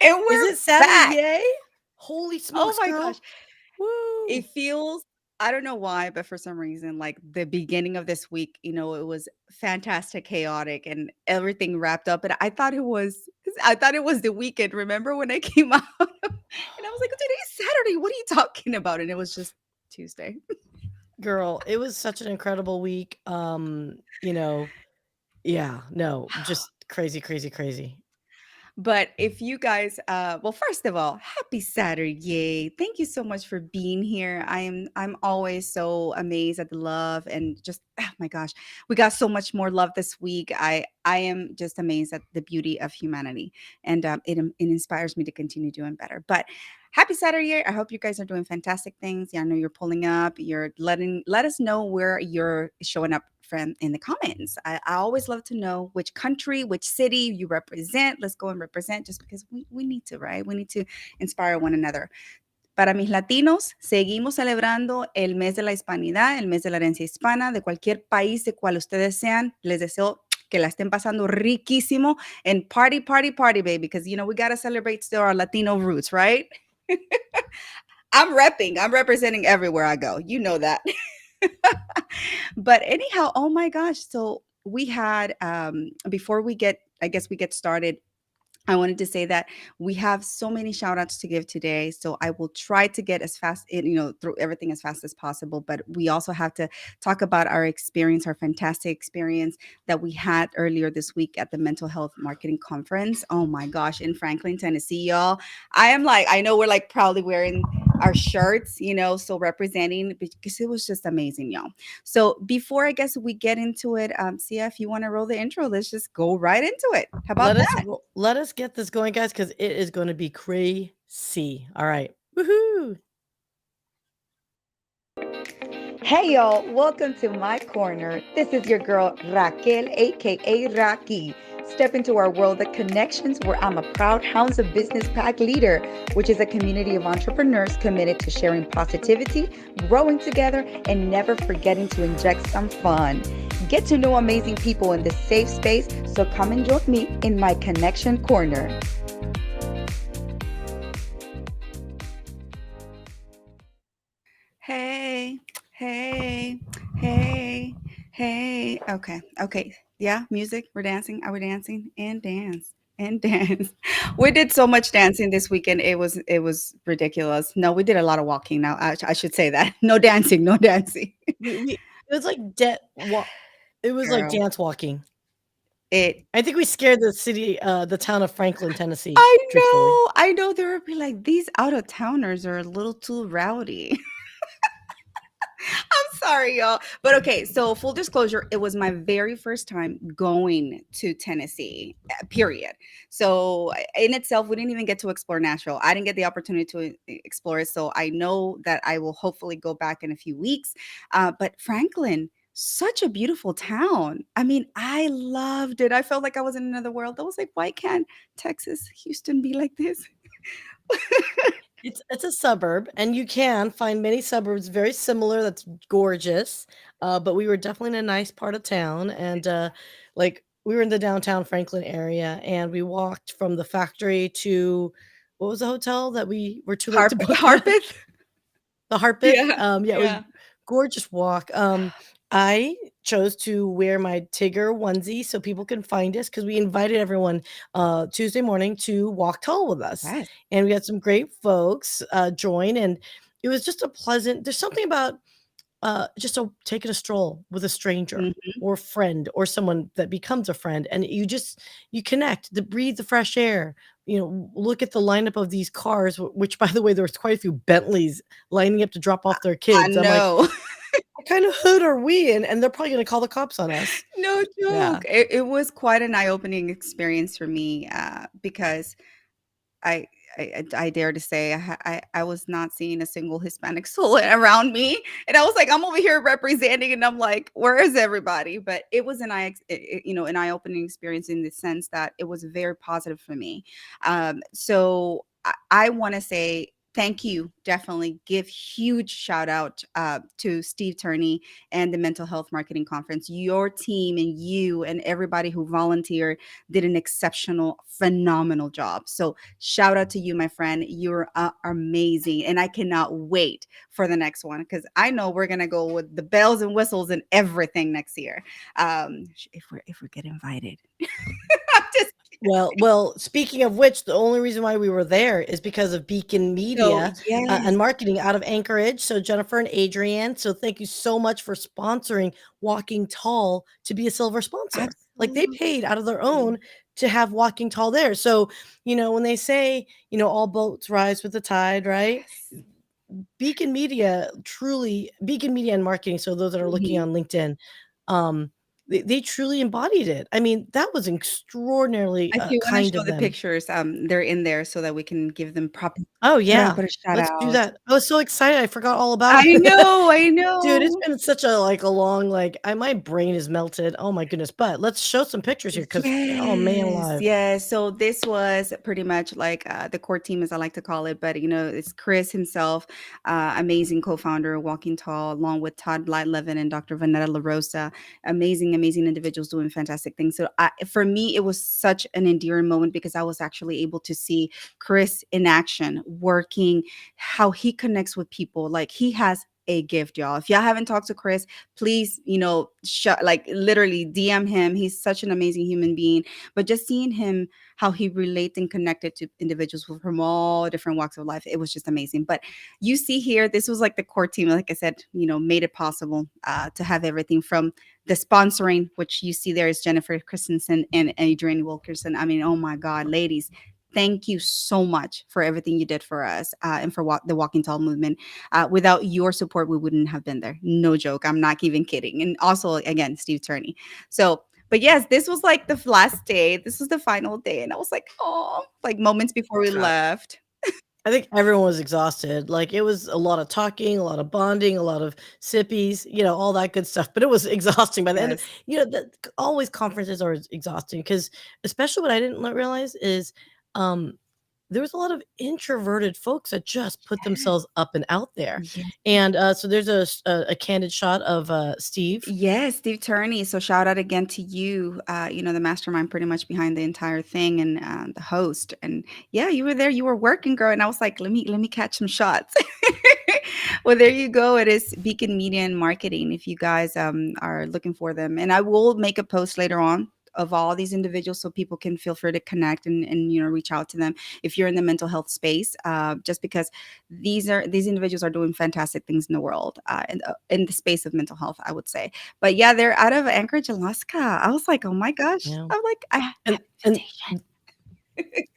And Is we're it Saturday? back. Yay! Holy Oh smokes, my gosh. girl. It Woo! feels, I don't know why, but for some reason, like the beginning of this week, it was fantastic, chaotic, and everything wrapped up. And I thought it was the weekend. Remember when I came out and I was like, today's Saturday. What are you talking about? And it was just Tuesday. Girl, it was such an incredible week. Yeah, no, just crazy, crazy, crazy. But if you guys, well, first of all, happy Saturday! Thank you so much for being here. I'm always so amazed at the love and just oh my gosh, we got so much more love this week. I am just amazed at the beauty of humanity, and it inspires me to continue doing better. But happy Saturday! I hope you guys are doing fantastic things. Yeah, I know you're pulling up. You're let us know where you're showing up from in the comments. I always love to know which country, which city you represent. Let's go and represent just because we need to, right? We need to inspire one another. Para mis latinos, seguimos celebrando el mes de la hispanidad, el mes de la herencia hispana, de cualquier país de cual ustedes sean. Les deseo que la estén pasando riquísimo and party, party, party, baby, because we got to celebrate still our Latino roots, right? I'm representing everywhere I go. You know that. But anyhow, oh my gosh. So we had before we get started, I wanted to say that we have so many shout outs to give today. So I will try to get as fast, through everything as fast as possible. But we also have to talk about our experience, our fantastic experience that we had earlier this week at the Mental Health Marketing Conference. Oh my gosh, in Franklin, Tennessee, y'all. I know we're like proudly wearing our shirts, so representing because it was just amazing, y'all. So before I guess we get into it, Sia, if you want to roll the intro, let's just go right into it. How about that? Let us get this going, guys, because it is going to be crazy. All right. Woohoo! Hey y'all, welcome to my corner. This is your girl Raquel, aka Raki. Step into our world of connections where I'm a proud Hounds of Business Pack leader, which is a community of entrepreneurs committed to sharing positivity, growing together, and never forgetting to inject some fun. Get to know amazing people in this safe space, so come and join me in my connection corner. Hey, hey, hey, hey. Okay, okay. Yeah, music. We're dancing. Are we dancing? And dance. And dance. We did so much dancing this weekend. It was ridiculous. No, we did a lot of walking. Now I should say that. No dancing. No dancing. We it was like it was like Girl, dance walking. it. I think we scared the town of Franklin, Tennessee, I truthfully. know. I know. There would be like these out of towners are a little too rowdy. I'm sorry, y'all. But okay, so full disclosure, it was my very first time going to Tennessee, period. So in itself, we didn't even get to explore Nashville. I didn't get the opportunity to explore it. So I know that I will hopefully go back in a few weeks. But Franklin, such a beautiful town. I mean, I loved it. I felt like I was in another world. I was like, why can't Texas, Houston be like this? It's a suburb, and you can find many suburbs very similar that's gorgeous, but we were definitely in a nice part of town, and, we were in the downtown Franklin area, and we walked from the factory to what was the hotel that we were too late to book at? Harpeth? The Harpeth, Yeah, yeah, it was yeah. gorgeous walk. I chose to wear my Tigger onesie so people can find us because we invited everyone, Tuesday morning to walk tall with us, Yes. and we had some great folks, join, and it was just a pleasant there's something about, just taking a stroll with a stranger Mhm. or friend or someone that becomes a friend, and you connect, to breathe the fresh air, look at the lineup of these cars, which, by the way, there was quite a few Bentleys lining up to drop off their I kids. I'm like, know. "What kind of hood are we in?" And they're probably gonna call the cops on us. No Yeah. joke. It was quite an eye-opening experience for me, because I I dare to say I was not seeing a single Hispanic soul around me, and I was like, I'm over here representing, and I'm like, where is everybody? But it was an eye-opening experience in the sense that it was very positive for me. So I want to say thank you. Definitely give huge shout out to Steve Turney and the Mental Health Marketing Conference. Your team and you and everybody who volunteered did an exceptional, phenomenal job. So shout out to you, my friend. You're amazing, and I cannot wait for the next one because I know we're gonna go with the bells and whistles and everything next year. If we get invited, I'm just Well, speaking of which, the only reason why we were there is because of Beacon so Media, yes, and marketing out of Anchorage. So Jennifer and Adrienne, so thank you so much for sponsoring Walking Tall to be a silver sponsor. Like, they paid out of their own absolutely. to have Walking Tall there. So, when they say, all boats rise with the tide, right? Yes. Beacon Media and Marketing, so those that are looking Mhm. on LinkedIn, they truly embodied it. I mean, that was extraordinarily, If you wanna kind show of the them. pictures, they're in there so that we can give them proper Oh, we're gonna yeah. put a shout Let's do out. that. I was so excited, I forgot all about I it. know, I Dude, it's know. been such a, like, a long, my brain is melted. Oh my goodness, but let's show some pictures here because, oh, man Yes, alive. yes. So this was pretty much like the core team, as I like to call it, but it's Chris himself, amazing co-founder of Walking Tall, along with Todd Levin and Dr. Vanetta LaRosa, amazing, amazing individuals doing fantastic things. So for me, it was such an endearing moment because I was actually able to see Chris in action, working, how he connects with people. Like he has a gift, y'all. If y'all haven't talked to Chris, please, like literally DM him. He's such an amazing human being. But just seeing him, how he relates and connected to individuals from all different walks of life, it was just amazing. But you see here, this was like the core team, like I said, made it possible to have everything from the sponsoring, which you see there is Jennifer Christensen and Adrienne Wilkerson. I mean, oh my God, ladies. Thank you so much for everything you did for us and for the Walking Tall movement. Without your support, we wouldn't have been there. No joke. I'm not even kidding. And also, again, Steve Turney. So, but yes, this was like the last day. This was the final day. And I was like, oh, like moments before we left. I think everyone was exhausted. Like, it was a lot of talking, a lot of bonding, a lot of sippies, all that good stuff. But it was exhausting by the end. Yes. Always conferences are exhausting because, especially what I didn't realize is, um, there was a lot of introverted folks that just put themselves up and out there. Yes. And so there's a candid shot of Steve. Yes, Steve Turney. So shout out again to you, the mastermind pretty much behind the entire thing and the host. And yeah, you were there, you were working, girl. And I was like, let me catch some shots. Well, there you go. It is Beacon Media and Marketing if you guys are looking for them. And I will make a post later on of all these individuals so people can feel free to connect and reach out to them if you're in the mental health space, just because these individuals are doing fantastic things in the world, in the space of mental health, I would say. But yeah, they're out of Anchorage, Alaska. I was like, oh my gosh. Yeah. I'm like, I have And invitation.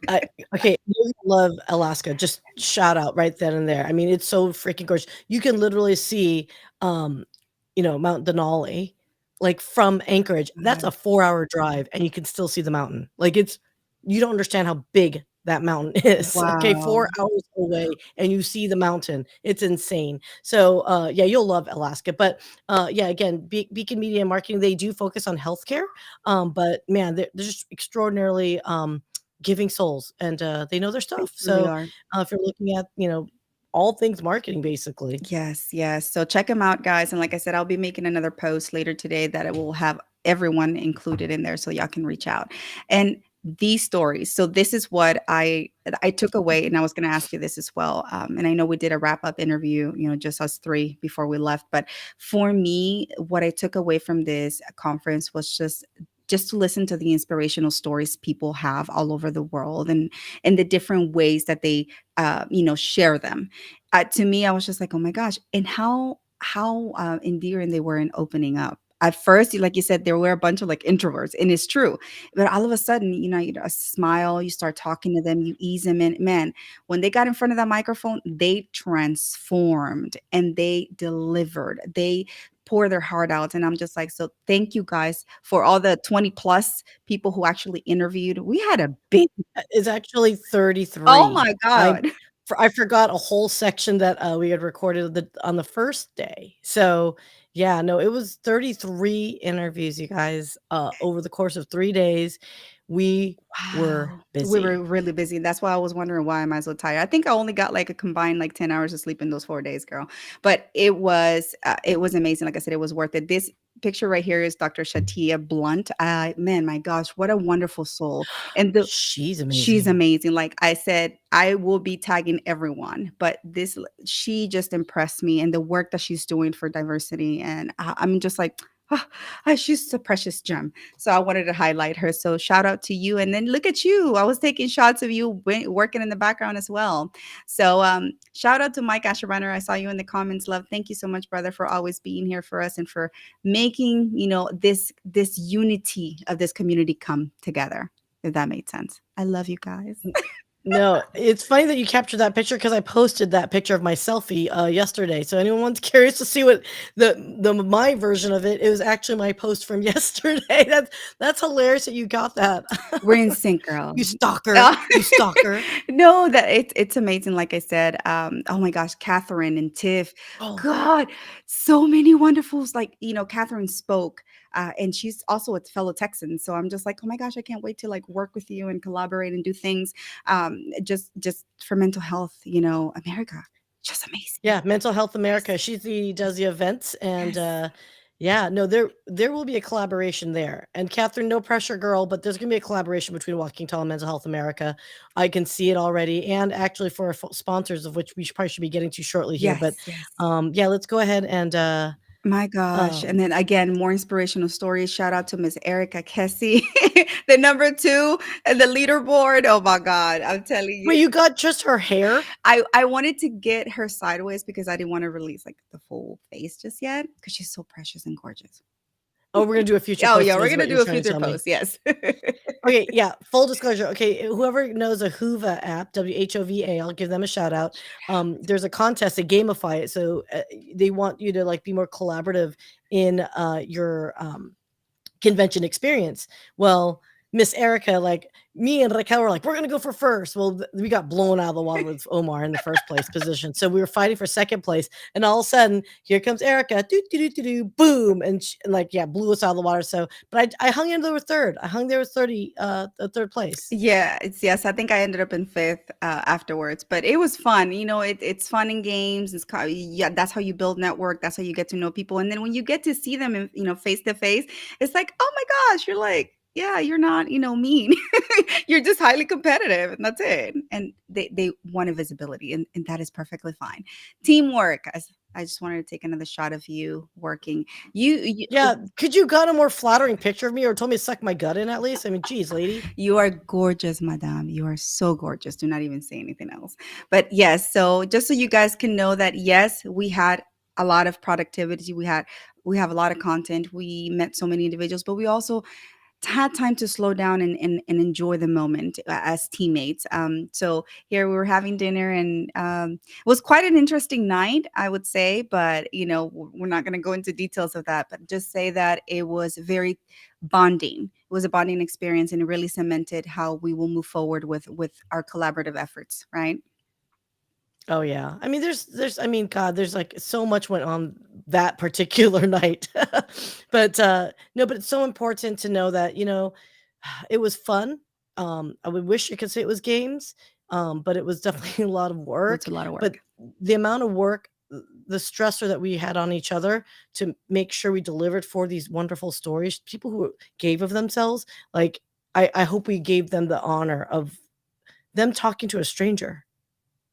I okay, you love Alaska, just shout out right then and there. I mean, it's so freaking gorgeous. You can literally see, um, Mount Denali, like, from Anchorage. That's a 4-hour drive, and you can still see the mountain. Like, you don't understand how big that mountain is, okay? 4 Wow. hours away, and you see the mountain. It's insane. So, yeah, you'll love Alaska, but, yeah, again, Beacon Media and Marketing, they do focus on healthcare, but, man, they're just extraordinarily, giving souls, and they know their They stuff. truly So are. if you're looking at all things marketing basically. Yes, yes. So check them out, guys. And like I said, I'll be making another post later today that it will have everyone included in there so y'all can reach out. And these stories. So this is what I took away, and I was going to ask you this as well. And I know we did a wrap up interview, just us three before we left. But for me, what I took away from this conference was just to listen to the inspirational stories people have all over the world and the different ways that they share them. To me, I was just like, oh my gosh, and how endearing they were in opening up. At first, like you said, there were a bunch of like introverts, and it's true. But all of a sudden, a smile, you start talking to them, you ease them in. Man, when they got in front of that microphone, they transformed and they delivered. They pour their heart out. And I'm just like, so thank you guys for all the 20 plus people who actually interviewed. We had a big, It's actually oh 33. my I God. I forgot a whole section that, we had recorded on the first day. So, yeah, no, it was 33 interviews, you guys, over the course of 3 days. We were Wow. We were busy. really busy. That's why I was wondering why am I so tired. I think I only got like a combined like 10 hours of sleep in those 4 days, girl. But it was amazing. Like I said, it was worth it. This picture right here is Dr. Shatia Blunt. Man, my gosh, what a wonderful soul. And the She's She's amazing. amazing. Like I said, I will be tagging everyone, but she just impressed me and the work that she's doing for diversity. And I'm just like, ah, she's a precious gem. So I wanted to highlight her. So shout out to you. And then look at you. I was taking shots of you working in the background as well. So shout out to Mike Asherbanner. I saw you in the comments. Love. Thank you so much, brother, for always being here for us and for making, this unity of this community come together, if that made sense. I love you guys. No, it's funny that you captured that picture because I posted that picture of my selfie, yesterday. So anyone's curious to see what my version of it, it was actually my post from yesterday. That's hilarious that you got that. We're in sync, girl. You stalker. Uh, You stalker. no, that it's amazing. Like I said, oh my gosh, Catherine and Tiff, Oh, God, so many wonderfuls. Like Catherine spoke, and she's also a fellow Texan. So I'm just like, oh my gosh, I can't wait to like work with you and collaborate and do things, just for mental health. America, just amazing. yeah, Mental Health Yes, America. Does the events and, yes, yeah, no, there will be a collaboration there. And Catherine, no pressure, girl, but there's gonna be a collaboration between Walking Tall and Mental Health America. I can see it already, and actually for our sponsors, of which we probably should be getting to shortly here. But, yes, yes. yeah, let's go ahead and, My gosh. And um then again, more inspirational stories. Shout out to Miss Erica Kessie, the number two and the leaderboard. Oh my God. I'm telling wait, you. you got just her hair? I wanted to get her sideways because I didn't want to release like the full face just yet because she's so precious and gorgeous. Oh, we're gonna do a future Oh post yeah, of we're this, is gonna what you're do a trying to future tell me. post. Yes. Okay, yeah, full disclosure. Okay, whoever knows a Whova app, WHOVA, I'll give them a shout out. There's a contest, they gamify it, so they want you to like be more collaborative in your convention experience. Well, Miss Erica, like me and Raquel were like, we're gonna go for first. Well, we got blown out of the water with Omar in the first place position, so we were fighting for second place, and all of a sudden, here comes Erica, do do do do do, boom, and like yeah, blew us out of the water. So, but I hung in there with third. I hung there with the third place. Yeah, yes. I think I ended up in fifth afterwards, but it was fun. It's fun in games. Yeah, that's how you build network. That's how you get to know people. And then when you get to see them, in, face to face, it's like, oh my gosh, you're like, yeah, you're not, mean. You're just highly competitive, and that's it. And they wanted visibility, and that is perfectly fine. Teamwork. I just wanted to take another shot of you working. You Yeah, could you got a more flattering picture of me or told me to suck my gut in at least? I mean, geez, lady. You are gorgeous, madame. You are so gorgeous. Do not even say anything else. But yes, so just so you guys can know that yes, we had a lot of productivity. We have a lot of content. We met so many individuals, but we also had time to slow down and enjoy the moment as teammates. So here we were having dinner, and it was quite an interesting night, I would say. But we're not going to go into details of that. But just say that it was very bonding. It was a bonding experience, and it really cemented how we will move forward with our collaborative efforts. Right? Oh yeah. I mean, I mean, God, there's like so much went on that particular night. But no, but it's so important to know that, it was fun. I would wish I could say it was games, but it was definitely a lot of It's work. a lot of But work. the amount of work, the stressor that we had on each other to make sure we delivered for these wonderful stories, people who gave of themselves, like I hope we gave them the honor of them talking to a stranger.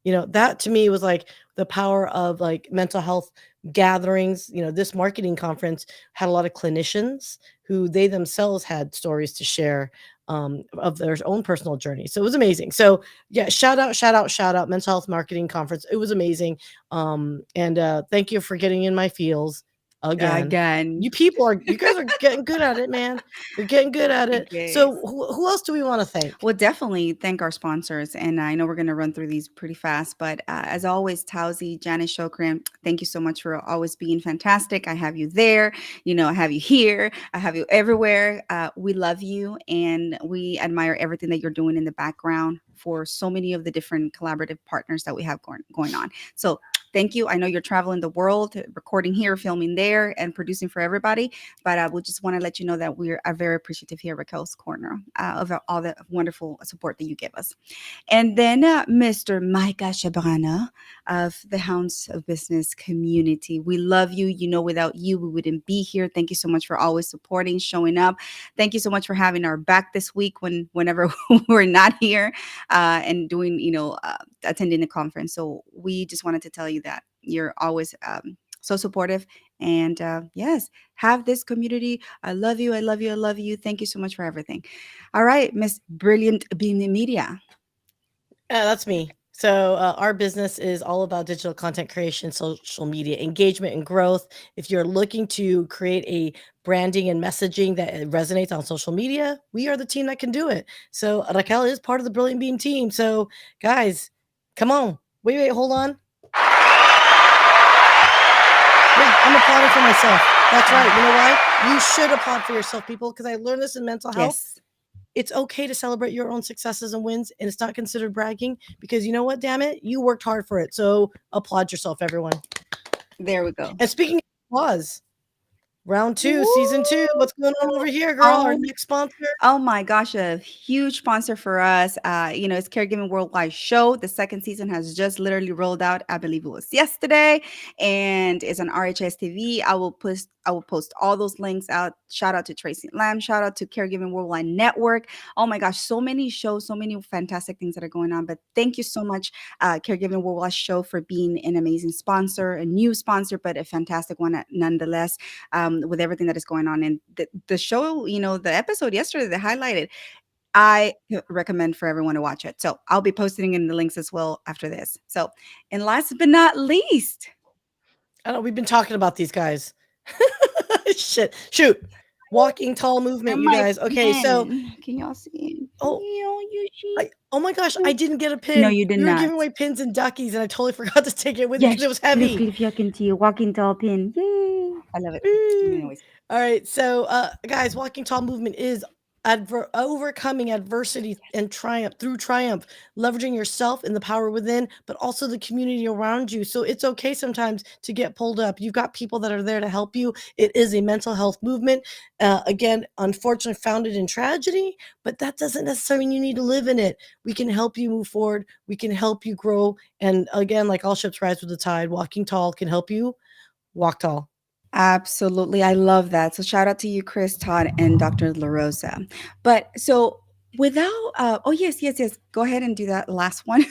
That to me was like the power of like mental health gatherings. This marketing conference had a lot of clinicians who they themselves had stories to share of their own personal journey. So it was amazing. So yeah, shout out, shout out, shout out, mental health marketing conference. It was amazing. And thank you for getting in my feels again. Again. You guys are getting good at it, man. You're getting good at it. So Yes. who else do we want to thank? Well, definitely thank our sponsors. And I know we're going to run through these pretty fast, but as always, Tausi, Janice Shokran, thank you so much for always being fantastic. I have you there, I have you here, I have you everywhere. We love you and we admire everything that you're doing in the background for so many of the different collaborative partners that we have going on. So thank you. I know you're traveling the world, recording here, filming there, and producing for everybody. But we just want to let you know that we are very appreciative here at Raquel's Corner of all the wonderful support that you give us. And then Mr. Micah Shabrana of the Hounds of Business community. We love you. You know, without you, we wouldn't be here. Thank you so much for always supporting, showing up. Thank you so much for having our back this week whenever we're not here and doing, attending the conference. So we just wanted to tell you that you're always so supportive. And yes, have this community. I love you. I love you. I love you. Thank you so much for everything. All right, Miss Brilliant Bean Media. That's me. So, our business is all about digital content creation, social media engagement, and growth. If you're looking to create a branding and messaging that resonates on social media, we are the team that can do it. So, Raquel is part of the Brilliant Beam team. So, guys, come on. Wait, hold on. Yeah, I'm applauding for myself. That's right. You know why? You should applaud for yourself, people, because I learned this in mental health. Yes. It's okay to celebrate your own successes and wins, and it's not considered bragging because you know what, damn it, you worked hard for it. So applaud yourself, everyone. There we go. And speaking of applause, round two, season two, Woo! what's going on over here, girl? Our Oh next sponsor. Oh my gosh, a huge sponsor for us. It's Caregiving Worldwide Show. The second season has just literally rolled out. I believe it was yesterday, and it's on RHS TV. I will post all those links out. Shout out to Tracy Lamb. Shout out to Caregiving Worldwide Network. Oh my gosh, so many shows, so many fantastic things that are going on. But thank you so much, Caregiving Worldwide Show, for being an amazing sponsor, a new sponsor, but a fantastic one nonetheless, with everything that is going on. And the show, the episode yesterday that highlighted, I recommend for everyone to watch it. So I'll be posting in the links as well after this. So, and last but not least, I know we've been talking about these guys. Shit. Shoot. Walking tall and movement, you my guys. Okay, so pen. Can y'all see? oh, You see? oh my gosh, I didn't get a No, pin. you did We were not. giving away pins and duckies, and I totally forgot to take it with me because Yes, it was clip, heavy. clip, yuck into you. Walking tall pin. Yay. I love it. Woo. Anyways. All right, so guys, walking tall movement is overcoming adversity and triumph, leveraging yourself and the power within, but also the community around you. So it's okay sometimes to get pulled up. You've got people that are there to help you. It is a mental health movement. Again, unfortunately, founded in tragedy, but that doesn't necessarily mean you need to live in it. We can help you move forward. We can help you grow. And again, like all ships rise with the tide, walking tall can help you walk tall. Absolutely. I love that. So shout out to you, Chris, Todd, and Dr. LaRosa. But so without oh yes, yes, yes. Go ahead and do that last one.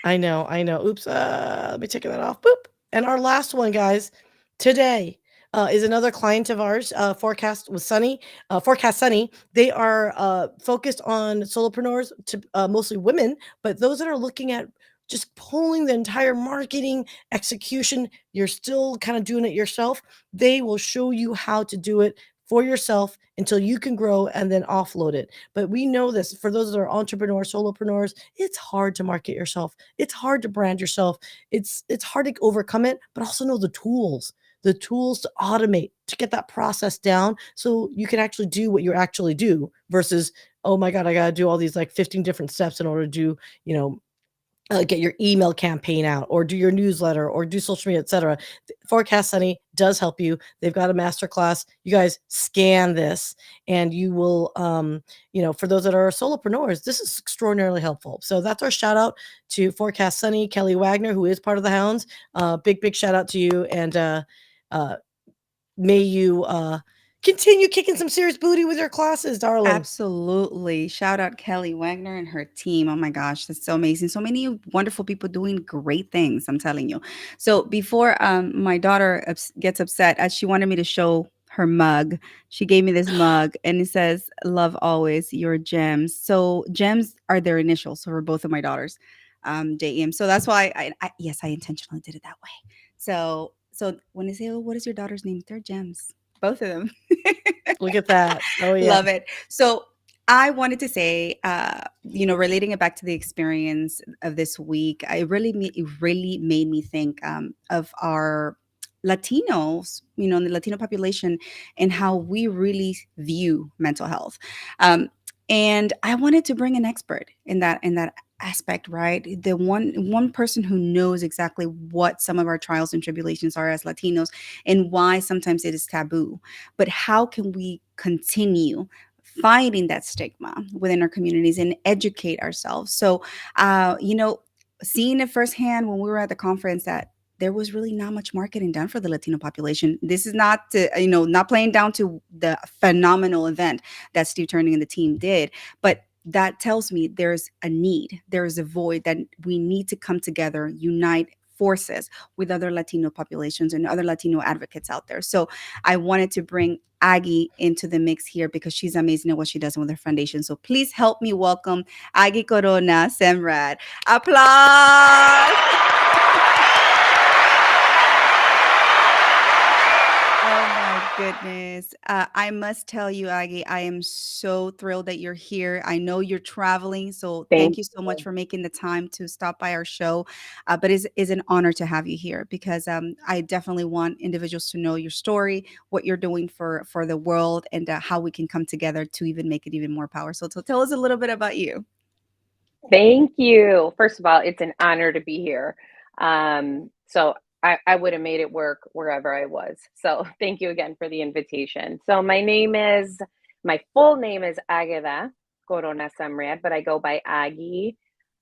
I know, I know. Oops, let me take that off. Boop. And our last one, guys, today is another client of ours, Forecast Sunny. They are focused on solopreneurs, to mostly women, but those that are looking at just pulling the entire marketing execution, you're still kind of doing it yourself. They will show you how to do it for yourself until you can grow and then offload it. But we know this for those that are entrepreneurs, solopreneurs, it's hard to market yourself. It's hard to brand yourself. It's hard to overcome it, but also know the tools to automate, to get that process down so you can actually do what you actually do versus, oh my God, I got to do all these like 15 different steps in order to do, get your email campaign out or do your newsletter or do social media, etc. Forecast Sunny does help you. They've got a master class. You guys scan this and you will, for those that are solopreneurs, this is extraordinarily helpful. So that's our shout out to Forecast Sunny, Kelly Wagner, who is part of the Hounds. Big shout out to you. And uh, may you continue kicking some serious booty with your classes, darling. Absolutely. Shout out Kelly Wagner and her team. Oh my gosh, that's so amazing. So many wonderful people doing great things, I'm telling you. So before my daughter gets upset, as she wanted me to show her mug, she gave me this mug and it says, "Love always, your gems." So gems are their initials for both of my daughters, JEM. So that's why yes, I intentionally did it that way. So when they say, "Oh, what is your daughter's name?" They're gems, both of them. Look at that. Oh, yeah. Love it. So I wanted to say, relating it back to the experience of this week, it really made me think of our Latinos, the Latino population, and how we really view mental health. Um, And I wanted to bring an expert in that aspect, right? The one person who knows exactly what some of our trials and tribulations are as Latinos and why sometimes it is taboo. But how can we continue fighting that stigma within our communities and educate ourselves? So, seeing it firsthand when we were at the conference that there was really not much marketing done for the Latino population. This is not to, not playing down to the phenomenal event that Steve Turning and the team did. But that tells me there's a need, there's a void that we need to come together, unite forces with other Latino populations and other Latino advocates out there. So I wanted to bring Agi into the mix here because she's amazing at what she does with her foundation. So please help me welcome Agi Corona Semrad. Applause. Oh my goodness. I must tell you, Aggie, I am so thrilled that you're here. I know you're traveling, so thank Thank you so much you. for making the time to stop by our show. But it's an honor to have you here because I definitely want individuals to know your story, what you're doing for the world, and how we can come together to even make it even more powerful. So tell us a little bit about you. Thank you. First of all, it's an honor to be here. So I would have made it work wherever I was. So thank you again for the invitation. So my full name is Agada Corona Semrad, but I go by Agi.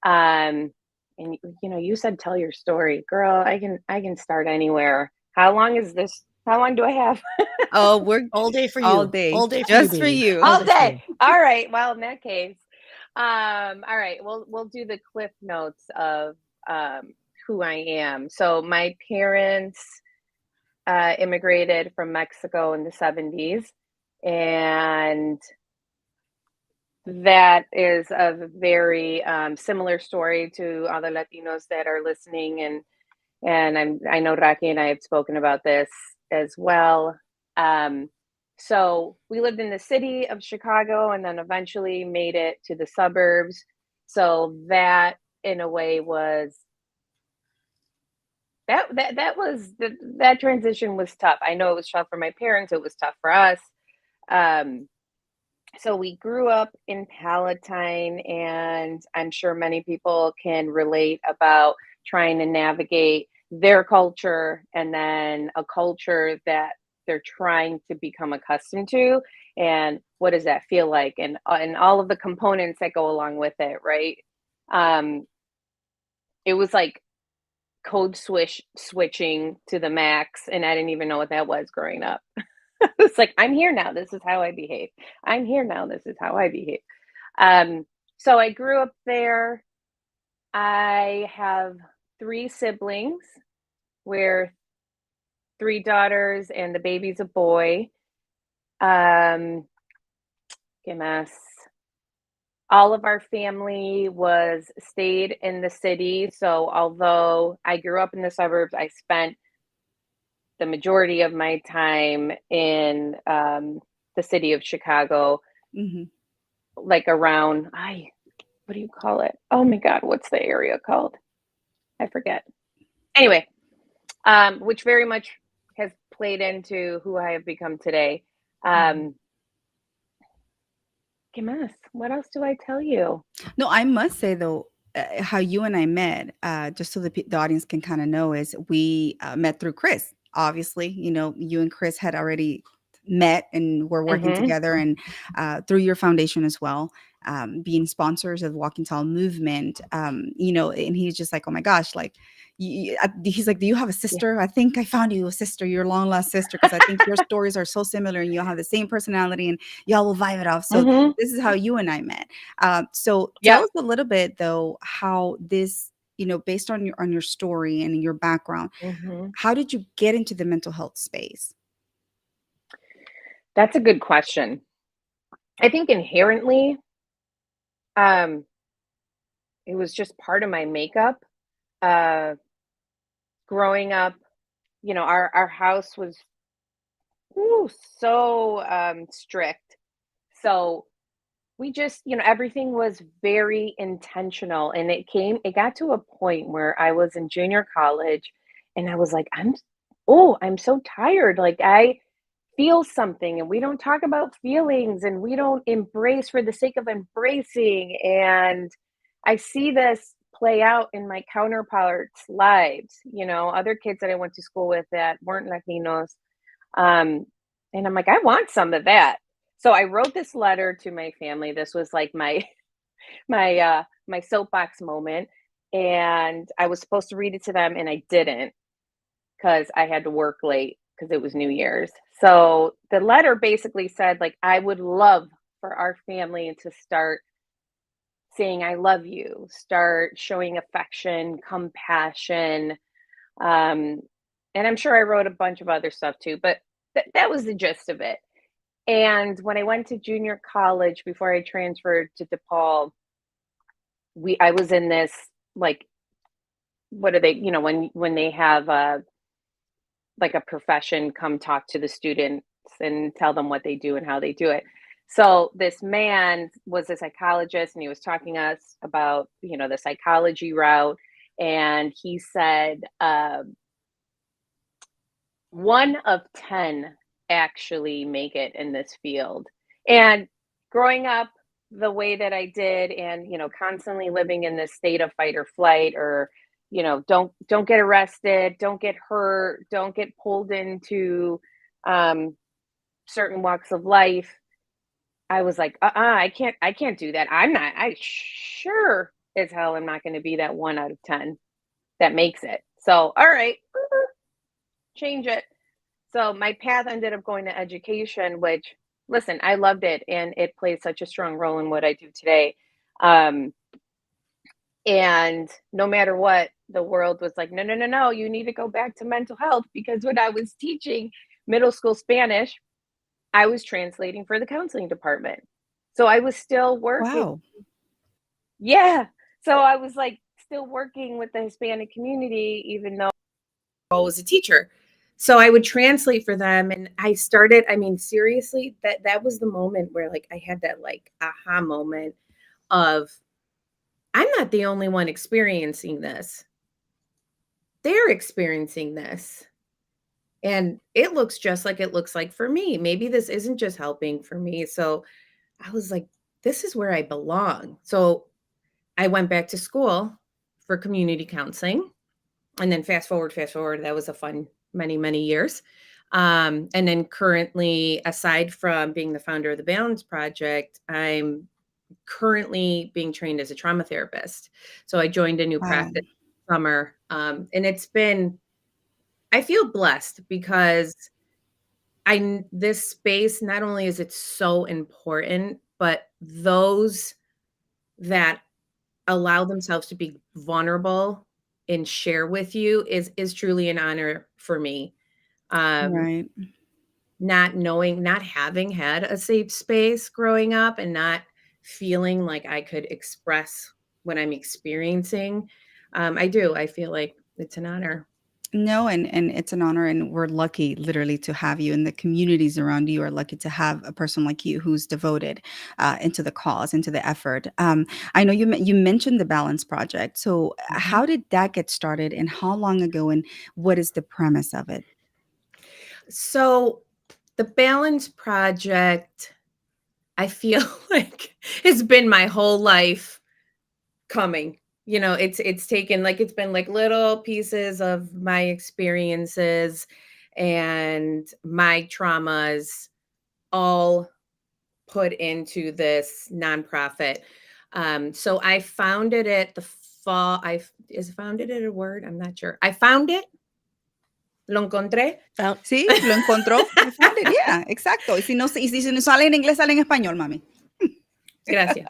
Um, and you said tell your story, girl. I can start anywhere. How long is this? How long do I have? Oh, we're All day for all you. day All day for you, just for baby. you. All All day for day. you. All right. Well, in that case, all right. We'll do the cliff notes of who I am. So my parents immigrated from Mexico in the 70s, and that is a very similar story to other Latinos that are listening, and I know Raki and I have spoken about this as well. Um, so we lived in the city of Chicago and then eventually made it to the suburbs. So that in a way was that transition was tough. I know it was tough for my parents, it was tough for us. Um, so we grew up in Palatine, and I'm sure many people can relate about trying to navigate their culture and then a culture that they're trying to become accustomed to, and what does that feel like, and all of the components that go along with it, right? Um, it was like code switching to the max, and I didn't even know what that was growing up. It's like, I'm here now. This is how I behave. I'm here now. This is how I behave. Um, so I grew up there. I have three siblings. We're three daughters, and the baby's a boy. ¿Qué más? All of our family was stayed in the city. So although I grew up in the suburbs, I spent the majority of my time in the city of Chicago, Hmm. like around, I what do you call it? Oh my God, what's the area called? I forget. Anyway, which very much has played into who I have become today. Um, ¿Qué más? What else do I tell you? No, I must say though, how you and I met, just so the audience can kind of know, is we met through Chris. Obviously, you and Chris had already met and were working Mm-hmm. together, and through your foundation as well, being sponsors of the Walking Tall movement. And he's just like, oh my gosh, like. He's like, do you have a Yeah. sister? I think I found you a sister, your long lost sister, because I think your stories are so similar and you'll have the same personality and y'all will vibe it off. So Mm-hmm. this is how you and I met. So tell Yep. us a little bit though how this, based on your story and your background, Mm-hmm. how did you get into the mental health space? That's a good question. I think inherently, um, it was just part of my makeup. Uh, Growing up, our house was ooh, so strict. So we just, everything was very intentional. And it got to a point where I was in junior college and I was like, I'm so tired. Like, I feel something, and we don't talk about feelings, and we don't embrace for the sake of embracing. And I see this play out in my counterparts' lives, other kids that I went to school with that weren't Latinos. Um, and I'm like, I want some of that. So I wrote this letter to my family. This was like my my soapbox moment. And I was supposed to read it to them and I didn't because I had to work late because it was New Year's. So the letter basically said, like, I would love for our family to start saying I love you, start showing affection, compassion. Um, and I'm sure I wrote a bunch of other stuff too, but that was the gist of it. And when I went to junior college before I transferred to DePaul, I was in this, like, what are they, when they have like a profession come talk to the students and tell them what they do and how they do it. So this man was a psychologist and he was talking to us about, the psychology route. And he said, 1 of 10 actually make it in this field. And growing up the way that I did, and constantly living in this state of fight or flight, or don't get arrested, don't get hurt, don't get pulled into um, certain walks of life. I was like, I can't do that. I sure as hell am not going to be that 1 out of 10 that makes it. So, all right, change it. So my path ended up going to education, which, listen, I loved it, and it plays such a strong role in what I do today. Um, and no matter what, the world was like, no, no, no, no, you need to go back to mental health, because when I was teaching middle school Spanish, I was translating for the counseling department. So I was still working. Wow. Yeah. So I was like still working with the Hispanic community, even though I was a teacher. So I would translate for them. And I started, I mean, seriously, that was the moment where, like, I had that, like, aha moment of, I'm not the only one experiencing this. They're experiencing this. And it looks just like it looks like for me. Maybe this isn't just helping for me. So I was like, this is where I belong. So I went back to school for community counseling. And then fast forward, that was a fun many, many years. And then currently, aside from being the founder of the Balance Project, I'm currently being trained as a trauma therapist. So I joined a new Wow. practice this summer. And I feel blessed because this space, not only is it so important, but those that allow themselves to be vulnerable and share with you is truly an honor for me. Um, Right. not having had a safe space growing up and not feeling like I could express what I'm experiencing. I feel like it's an honor. No, and it's an honor, and we're lucky, literally, to have you, and the communities around you are lucky to have a person like you who's devoted into the cause, into the effort. I know you mentioned the Balance Project. So, Mhm. how did that get started, and how long ago, and what is the premise of it? So the Balance Project, I feel like, has been my whole life coming. It's taken, like, it's been like little pieces of my experiences and my traumas all put into this nonprofit. So I founded it the fall. Is founded it a word? I'm not sure. I found it. Lo encontré. Found Sí, lo encontró. You found it. Yeah, exacto. Y si no sale en inglés, sale en español, mami. Gracias.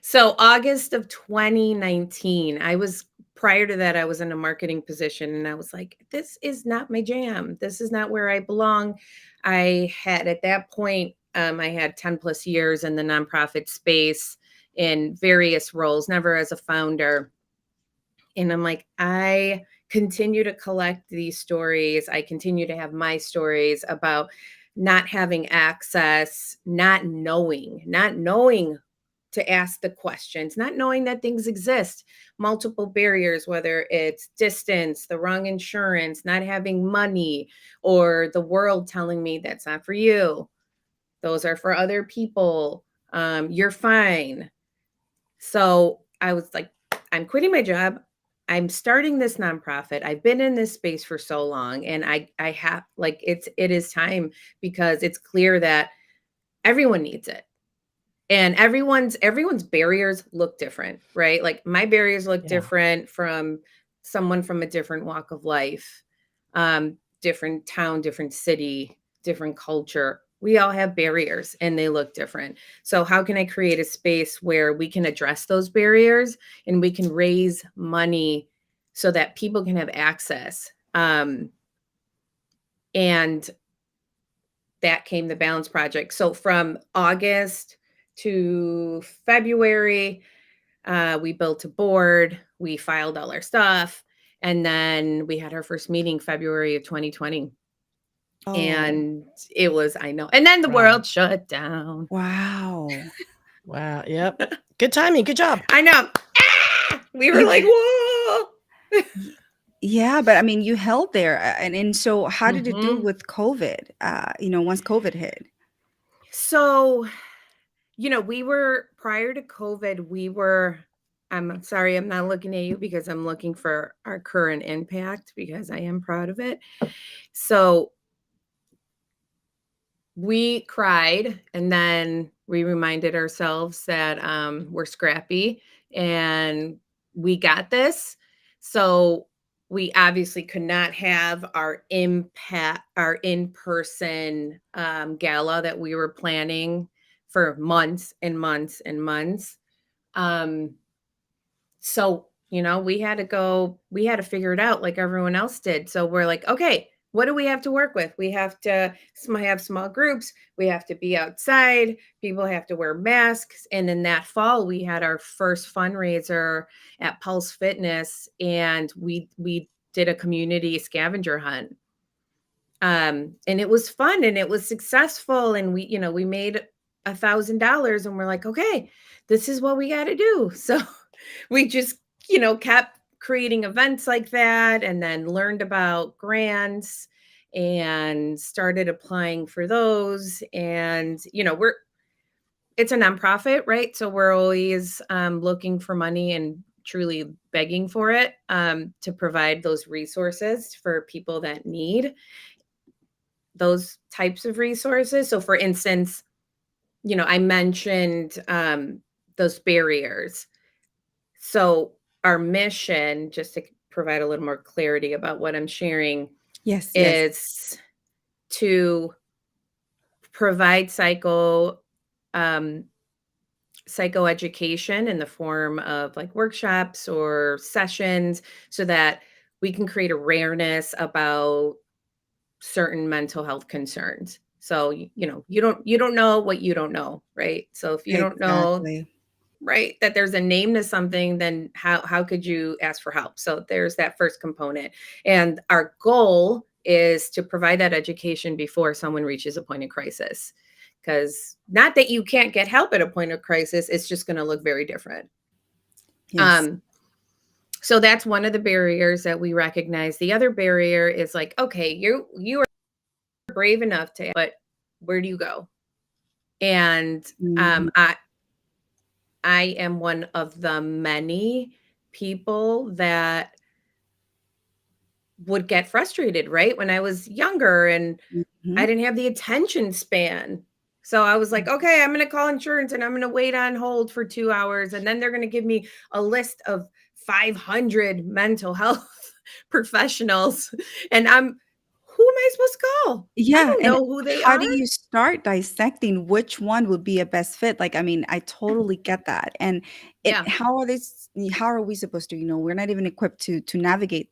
So August of 2019, prior to that, I was in a marketing position and I was like, this is not my jam. This is not where I belong. I had, at that point, I had 10 plus years in the nonprofit space in various roles, never as a founder. And I'm like, I continue to collect these stories. I continue to have my stories about not having access, not knowing to ask the questions, not knowing that things exist, multiple barriers, whether it's distance, the wrong insurance, not having money, or the world telling me that's not for you. Those are for other people. You're fine. So I was like, I'm quitting my job. I'm starting this nonprofit. I've been in this space for so long, and I have like it is time, because it's clear that everyone needs it. And everyone's barriers look different, right? Like my barriers look Yeah. different from someone from a different walk of life, different town, different city, different culture. We all have barriers and they look different. So how can I create a space where we can address those barriers and we can raise money so that people can have access? And that came the Balance Project. So from August to February, we built a board, we filed all our stuff, and then we had our first meeting February of 2020. Oh, And it was, I know. And then the Wow. world shut down. wow. Wow. Yep. Good timing. Good job. I know. We were You like, whoa. y yeah, but I mean, you held there, and so how did it do Hmm. with COVID, once COVID hit? So, we were, prior to COVID, I'm sorry, I'm not looking at you because I'm looking for our current impact because I am proud of it. So we cried, and then we reminded ourselves that we're scrappy and we got this. So we obviously could not have our in-person gala that we were planning for months and months and months. Um, so, we had to figure it out like everyone else did. So we're like, okay, what do we have to work with? We have to have small groups. We have to be outside. People have to wear masks. And in that fall, we had our first fundraiser at Pulse Fitness, and we did a community scavenger hunt. And it was fun and it was successful. And we made $1,000, and we're like, okay, this is what we got to do. So we just, kept creating events like that, and then learned about grants and started applying for those. And, it's a nonprofit, right? So we're always looking for money and truly begging for it, to provide those resources for people that need those types of resources. So for instance, I mentioned those barriers. So our mission, just to provide a little more clarity about what I'm sharing, Yes, yes. is to provide um, psychoeducation in the form of like workshops or sessions, so that we can create awareness about certain mental health concerns. So, you don't know what you don't know, right? So if you don't know, Exactly. right, that there's a name to something, then how could you ask for help? So there's that first component. And our goal is to provide that education before someone reaches a point of crisis. Because not that you can't get help at a point of crisis, it's just going to look very different. Yes. Um, so that's one of the barriers that we recognize. The other barrier is like, okay, you are brave enough to, but where do you go? And Mhm. I am one of the many people that would get frustrated, right? When I was younger and I Mhm. didn't have the attention span. So I was like, okay, I'm going to call insurance and I'm going to wait on hold for 2 hours. And then they're going to give me a list of 500 mental health professionals. And who am I supposed to call? I Yeah, don't and know who they how are. do you start dissecting which one would be a best fit? Like, I mean, I totally get that. And Yeah. how are we supposed to, we're not even equipped to navigate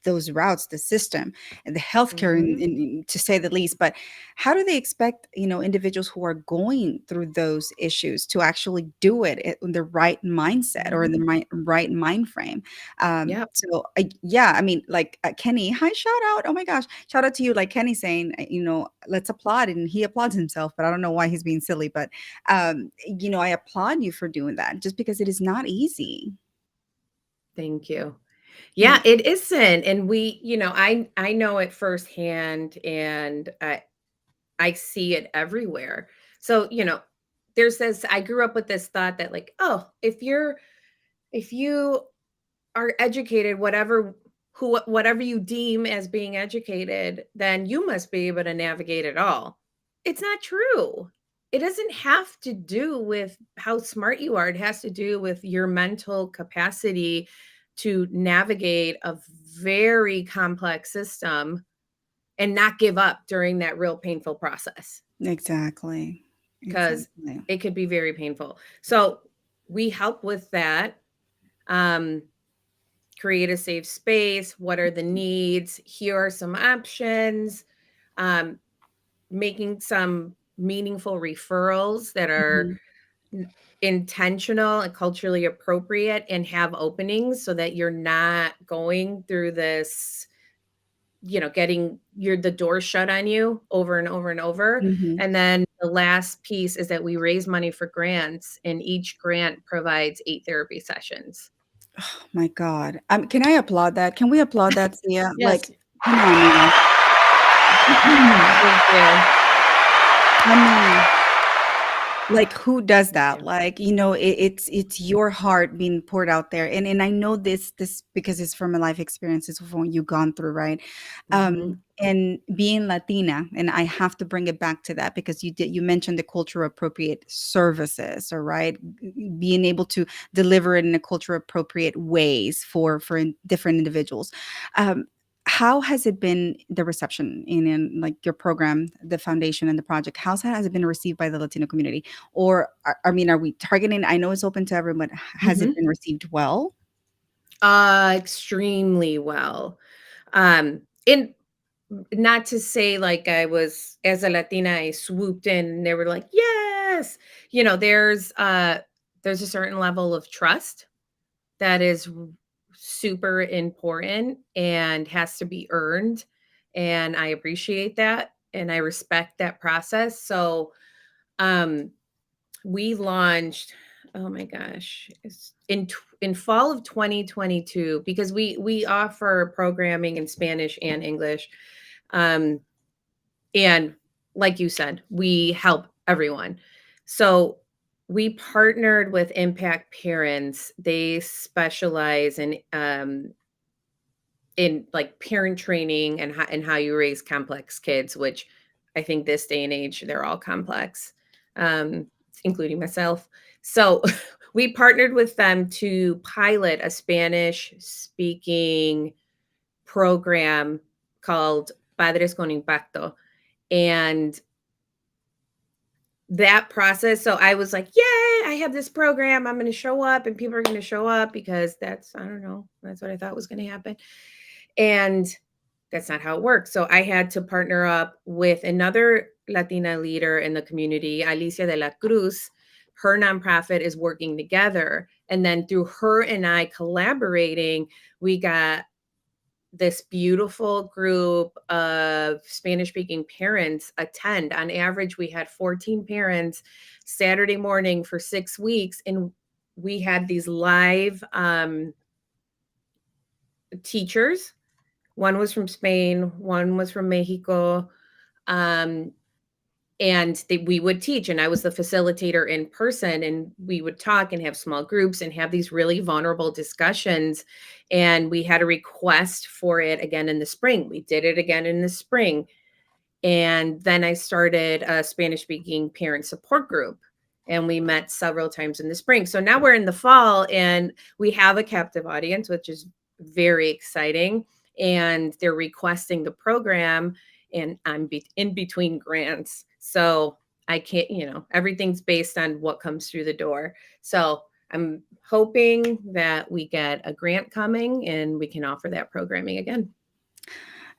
those routes, the system and the healthcare, Mhm. to say the least. But how do they expect, individuals who are going through those issues to actually do it in the right mindset or in the Mhm. right mind frame? Yep. So yeah, I mean, like Kenny, hi, shout out. Oh my gosh, shout out to you. Like Kenny saying, let's applaud, and he applauds himself, but I don't know why he's being silly. But I applaud you for doing that, just because it is not easy. Thank you. Yeah. Yeah, it isn't, and I know it firsthand, and I see it everywhere. So, there's this I grew up with this thought that, like, oh, if you are educated, whatever you deem as being educated, then you must be able to navigate it all. It's not true. It doesn't have to do with how smart you are. It has to do with your mental capacity to navigate a very complex system and not give up during that real painful process, Exactly. because Exactly. it could be very painful. So we help with that. Um, Create a safe space. What are the needs? Here are some options. Um, Making some meaningful referrals that are Mhm. intentional and culturally appropriate and have openings, so that you're not going through this, getting the door shut on you over and over and over. Mhm. And then the last piece is that we raise money for grants, and each grant provides 8 therapy sessions. Oh my God. Can I applaud that? Can we applaud that, Sia? Yes. Like, come on now. Thank you. I mean, like, who does Thank that? you. Like, it's your heart being poured out there. And I know this because it's from a life experiences of what you've gone through, right? Mhm. And being Latina, and I have to bring it back to that, because you mentioned the culture appropriate services, all right? Being able to deliver it in a culture appropriate ways for different individuals. Um, how has it been, the reception in like your program, the foundation and the project? Has it been received by the Latino community? Or, I mean, are we targeting, I know it's open to everyone, but has it Mhm. been received well? Extremely well. And not to say like I was, as a Latina, I swooped in and they were like, "Yes." There's a certain level of trust that is super important and has to be earned, and I appreciate that and I respect that process. So, um we launched, oh my gosh, in fall of 2022, because we offer programming in Spanish and English. Um and like you said, we help everyone. So we partnered with Impact Parents. They specialize in like parent training and how you raise complex kids, which I think this day and age they're all complex, um, including myself. So we partnered with them to pilot a Spanish speaking program called Padres con Impacto. And that process, so I was like, yay, I have this program. I'm going to show up and people are going to show up, because I don't know, that's what I thought was going to happen. And that's not how it works. So I had to partner up with another Latina leader in the community, Alicia de la Cruz. Her nonprofit is working together. And then through her and I collaborating, we got this beautiful group of Spanish speaking parents attend. On average, we had 14 parents Saturday morning for 6 weeks. And we had these live teachers. One was from Spain, one was from Mexico. Um, and we would teach, and I was the facilitator in person, and we would talk and have small groups and have these really vulnerable discussions. And we had a request for it again in the spring. We did it again in the spring. And then I started a Spanish speaking parent support group, and we met several times in the spring. So now we're in the fall and we have a captive audience, which is very exciting. And they're requesting the program, and I'm in between grants. So I can't, everything's based on what comes through the door. So I'm hoping that we get a grant coming and we can offer that programming again.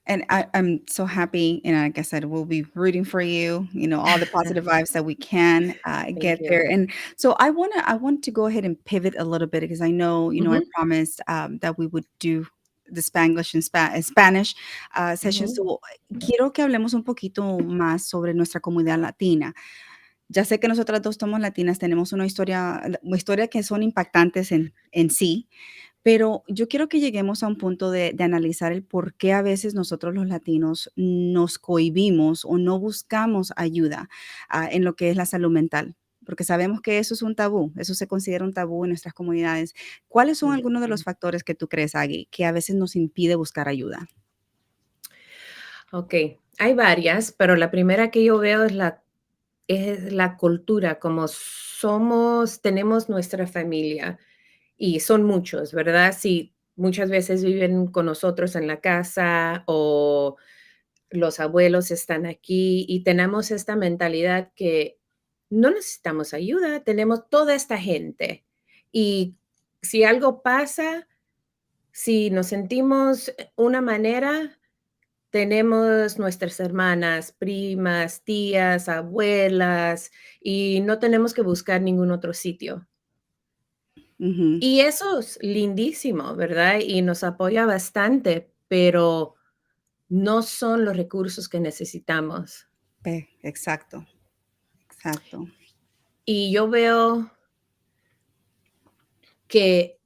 And I'm so happy, and like I said, we'll be rooting for you, all the positive vibes that we can, Thank get you. there, and so I want to go ahead and pivot a little bit because I know, I Mhm, promised, that we would do the Spanglish and Spanish, session, mhm, so quiero que hablemos un poquito más sobre nuestra comunidad latina. Ya sé que nosotras 2 somos latinas, tenemos una historia que son impactantes en sí, pero yo quiero que lleguemos a un punto de analizar el por qué a veces nosotros los latinos nos cohibimos o no buscamos ayuda, en lo que es la salud mental, porque sabemos que eso es un tabú, eso se considera un tabú en nuestras comunidades. ¿Cuáles son algunos de los ujú. factores que tú crees, Agui, que a veces nos impide buscar ayuda? Okey, hay varias, pero la primera que yo veo es la cultura, como tenemos nuestra familia y son muchos, ¿verdad? Sí, muchas veces viven con nosotros en la casa o los abuelos están aquí y tenemos esta mentalidad que no necesitamos ayuda, tenemos toda esta gente. Y si algo pasa, si nos sentimos una manera, tenemos nuestras hermanas, primas, tías, abuelas, y no tenemos que buscar ningún otro sitio. Ujú, Y eso es lindísimo, ¿verdad? Y nos apoya bastante, pero no son los recursos que necesitamos. exacto, exacto. Y yo veo que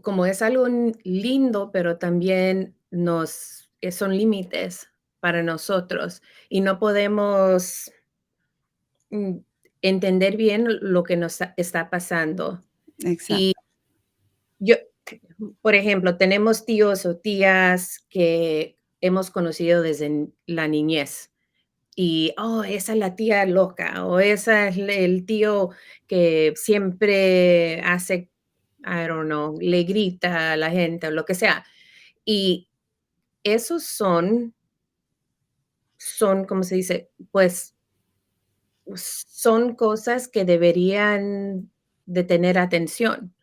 como es algo lindo, pero también son límites para nosotros y no podemos mm, entender bien lo que nos está pasando. Y Exacto. yo, por ejemplo, tenemos tíos o tías que hemos conocido desde la niñez. Y, oh, esa es la tía loca, o esa es el tío que siempre hace, I don't know, le grita a la gente o lo que sea. Y esos ¿cómo se dice? Pues son cosas que deberían de tener atención,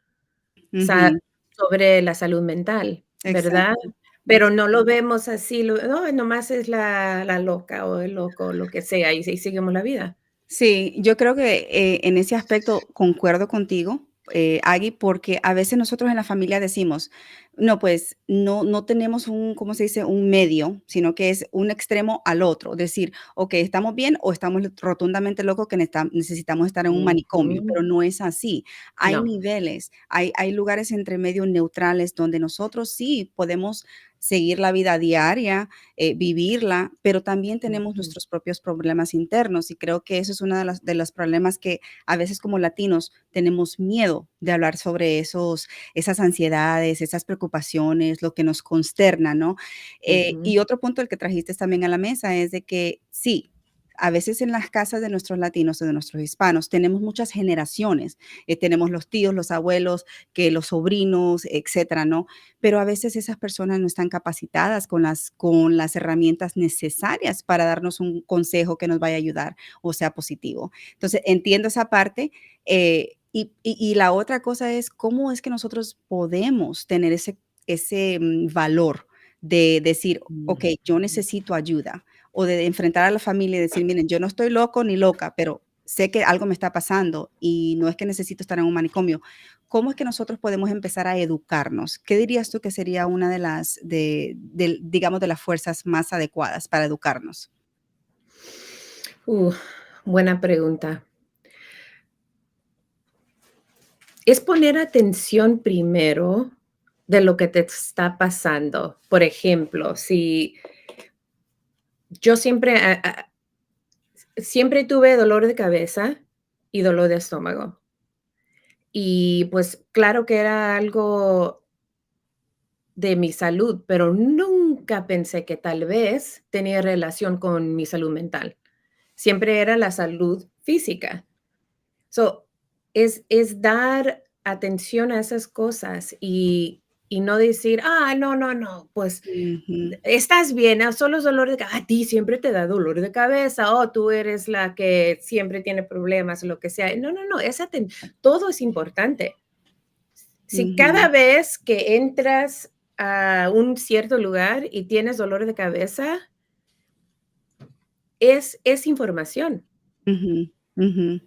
sa Ujú, sobre la salud mental, ¿verdad? exacto. Pero no lo vemos así, no, nomás es la loca o el loco, lo que sea, y seguimos la vida. Sí, yo creo que, en ese aspecto concuerdo contigo, Agui, porque a veces nosotros en la familia decimos: "No, pues, no tenemos un, ¿cómo se dice?, un medio, sino que es un extremo al otro", decir: "Okey, estamos bien o estamos rotundamente locos que necesitamos estar en un manicomio", Ujú. pero no es así. Hay No. niveles, hay lugares entre medio neutrales donde nosotros sí podemos seguir la vida diaria, vivirla, pero también tenemos Ujú, nuestros propios problemas internos y creo que eso es uno de los problemas que a veces como latinos tenemos miedo de hablar sobre esas ansiedades, esas preocupaciones, lo que nos consterna, ¿no? ujú, Y otro punto el que trajiste también a la mesa es de que sí. A veces en las casas de nuestros latinos o de nuestros hispanos tenemos muchas generaciones, tenemos los tíos, los abuelos, que los sobrinos, etcétera, ¿no? Pero a veces esas personas no están capacitadas con las herramientas necesarias para darnos un consejo que nos vaya a ayudar o sea positivo. Entonces, entiendo esa parte. Y la otra cosa es cómo es que nosotros podemos tener ese valor de decir, ok, yo ujú. necesito ayuda o de enfrentar a la familia y decir, miren, yo no estoy loco ni loca, pero sé que algo me está pasando y no es que necesito estar en un manicomio. ¿Cómo es que nosotros podemos empezar a educarnos? ¿Qué dirías tú que sería una de digamos, de las fuerzas más adecuadas para educarnos? Uh, buena pregunta. Es poner atención primero de lo que te está pasando. Por ejemplo, si yo siempre tuve dolor de cabeza y dolor de estómago. Y pues claro que era algo de mi salud, pero nunca pensé que tal vez tenía relación con mi salud mental. Siempre era la salud física. So, es dar atención a esas cosas y no decir: "Ah, no, no, no, pues, Ujú, estás bien, solo es dolor de cabeza. A ti siempre te da dolor de cabeza, o tú eres la que siempre tiene problemas", o lo que sea. No, no, no, todo es importante. Si cada Mhm. vez que entras a un cierto lugar y tienes dolor de cabeza, es información. Mhm. Mhm.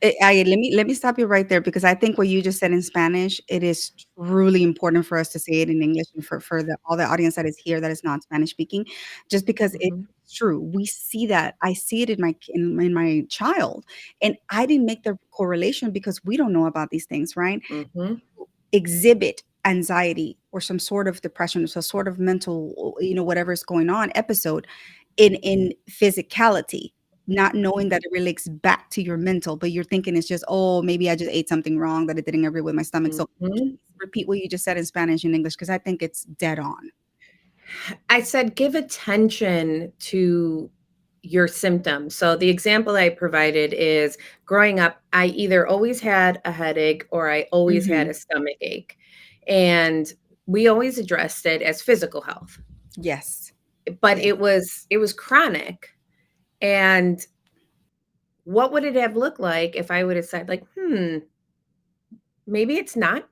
Let me stop you right there because I think what you just said in Spanish, it is truly important for us to say it in English and for all the audience that is here that is not Spanish speaking, just because it's Mhm, true. We see that. I see it in in my child, and I didn't make the correlation because we don't know about these things, right? mhm, Exhibit anxiety or some sort of depression, some sort of mental, whatever is going on episode in physicality, not knowing that it relates back to your mental, but you're thinking it's just, oh, maybe I just ate something wrong that it didn't agree with my stomach. So mhm. repeat what you just said in Spanish and English because I think it's dead on. I said give attention to your symptoms. So the example I provided is growing up, I either always had a headache or I always had Hmm. a stomach ache. And we always addressed it as physical health, Yes. but Yes. it was chronic. And what would it have looked like if I would have said like, maybe it's not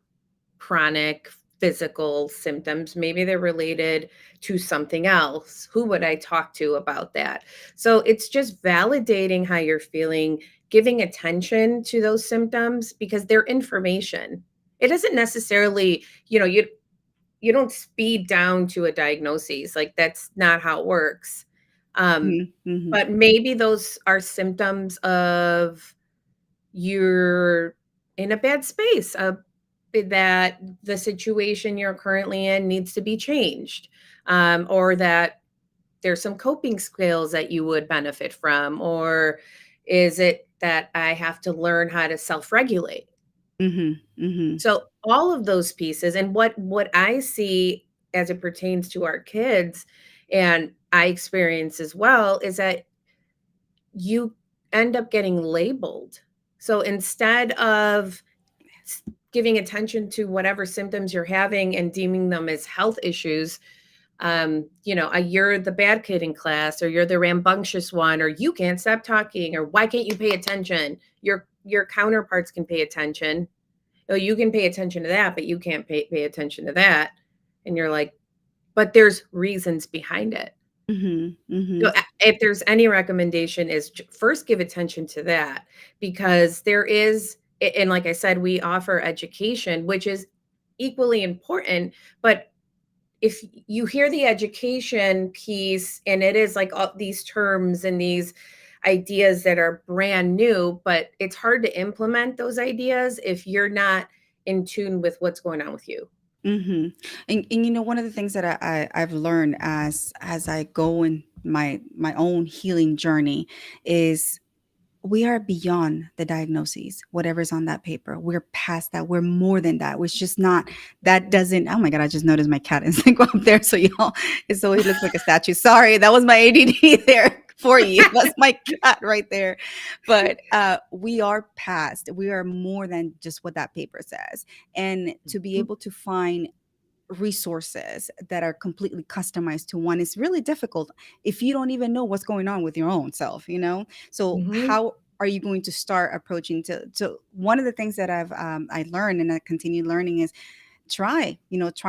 chronic physical symptoms. Maybe they're related to something else. Who would I talk to about that? So it's just validating how you're feeling, giving attention to those symptoms because they're information. It doesn't necessarily, you don't speed down to a diagnosis. Like that's not how it works. Um, Hmm. but maybe those are symptoms of you're in a bad space, that the situation you're currently in needs to be changed, or that there's some coping skills that you would benefit from, or is it that I have to learn how to self-regulate? Hmm. Hmm. So all of those pieces, and what I see as it pertains to our kids, and I experience as well, is that you end up getting labeled. So instead of giving attention to whatever symptoms you're having and deeming them as health issues, you're the bad kid in class, or you're the rambunctious one, or you can't stop talking, or why can't you pay attention? Your counterparts can pay attention. Oh, you can pay attention to that, but you can't pay attention to that. And you're like, but there's reasons behind it. Hmm. Hmm. So if there's any recommendation is first give attention to that, because there is, and like I said, we offer education, which is equally important. But if you hear the education piece and it is like all these terms and these ideas that are brand new, but it's hard to implement those ideas if you're not in tune with what's going on with you. Hmm. And one of the things that I've learned as I go in my own healing journey is we are beyond the diagnoses, whatever's on that paper. We're past that. We're more than that. It's just not, that doesn't, oh my God, I just noticed my cat is like up there. So y'all, so he looks like a statue. Sorry, that was my ADD there for you. That's my cat right there. But we are past, we are more than just what that paper says. And to be able to find resources that are completely customized to one is really difficult if you don't even know what's going on with your own self. So Mhm, how are you going to start approaching to one of the things that I learned and I continue learning is try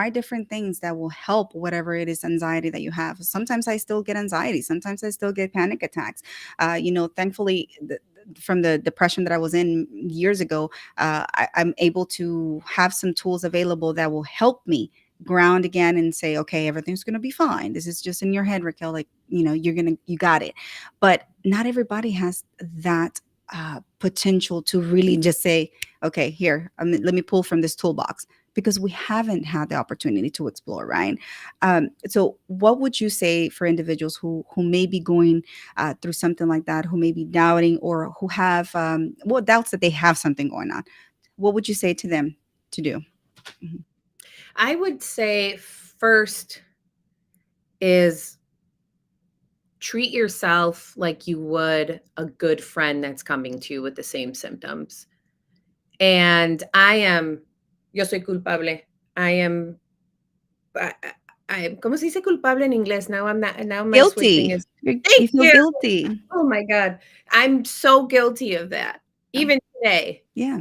different things that will help whatever it is anxiety that you have. Sometimes I still get anxiety, sometimes I still get panic attacks. Thankfully, from the depression that I was in years ago, I'm able to have some tools available that will help me ground again and say, okay, everything's going to be fine. This is just in your head, Raquel. Like, you got it. But not everybody has that potential to really just say, okay, here, let me pull from this toolbox, because we haven't had the opportunity to explore, right? So what would you say for individuals who may be going through something like that, who may be doubting or who have doubts that they have something going on? What would you say to them to do? Mhm. I would say first is treat yourself like you would a good friend that's coming to you with the same symptoms. And yo soy culpable. I am, I, ¿cómo se dice culpable en inglés? Now my switching Guilty. is, thank You feel you. guilty. Oh my God. I'm so guilty of that. Yeah. Even today. Yeah.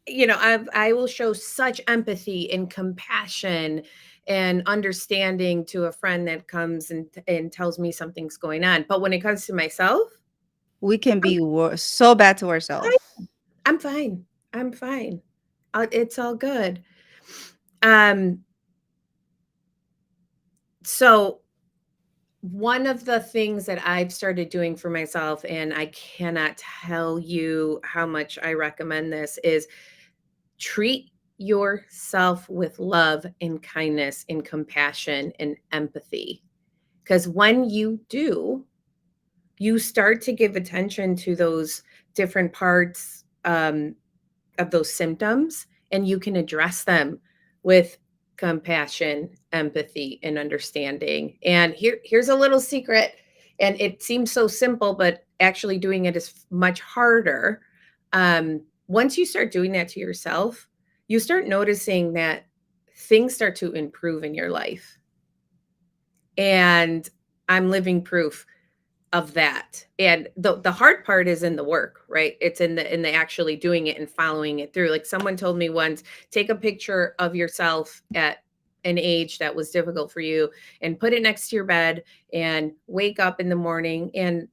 I will show such empathy and compassion and understanding to a friend that comes and tells me something's going on. But when it comes to myself, We can I'm be so bad to ourselves. fine. I'm fine. I'm fine. It's all good. Um, so one of the things that I've started doing for myself, and I cannot tell you how much I recommend this, is treat yourself with love and kindness and compassion and empathy. Because when you do, you start to give attention to those different parts of those symptoms, and you can address them with compassion, empathy, and understanding. And here's a little secret, and it seems so simple, but actually doing it is much harder. Once you start doing that to yourself, you start noticing that things start to improve in your life. And I'm living proof of that. And the hard part is in the work, right? It's in the actually doing it and following it through. Like someone told me once, take a picture of yourself at an age that was difficult for you and put it next to your bed and wake up in the morning and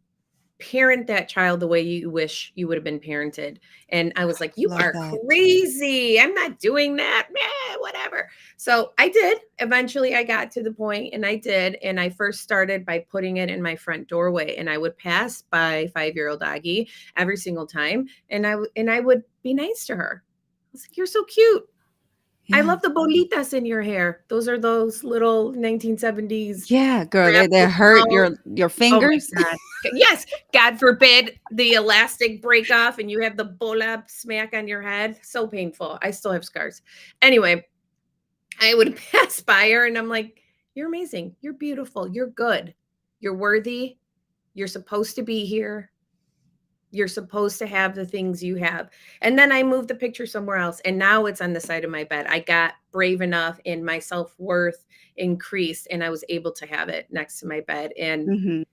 parent that child the way you wish you would have been parented. And I was like, you Love are that. crazy. I'm not doing that. Whatever. So I did. Eventually I got to the point and I did. And I first started by putting it in my front doorway, and I would pass by 5-year-old Agi every single time. And I would be nice to her. I was like, you're so cute. I Yeah. love the bolitas in your hair. Those are those little 1970s Yeah, girl, they graphic hurt dolls. your Oh my fingers. god. Yes, God forbid the elastic break off and you have the bola smack on your head. So painful. I still have scars. Anyway, I would pass by her and I'm like, "You're amazing. You're beautiful. You're good. You're worthy. You're supposed to be here. You're supposed to have the things you have." And then I moved the picture somewhere else, and now it's on the side of my bed. I got brave enough and my self-worth increased, and I was able to have it next to my bed. And Mhm.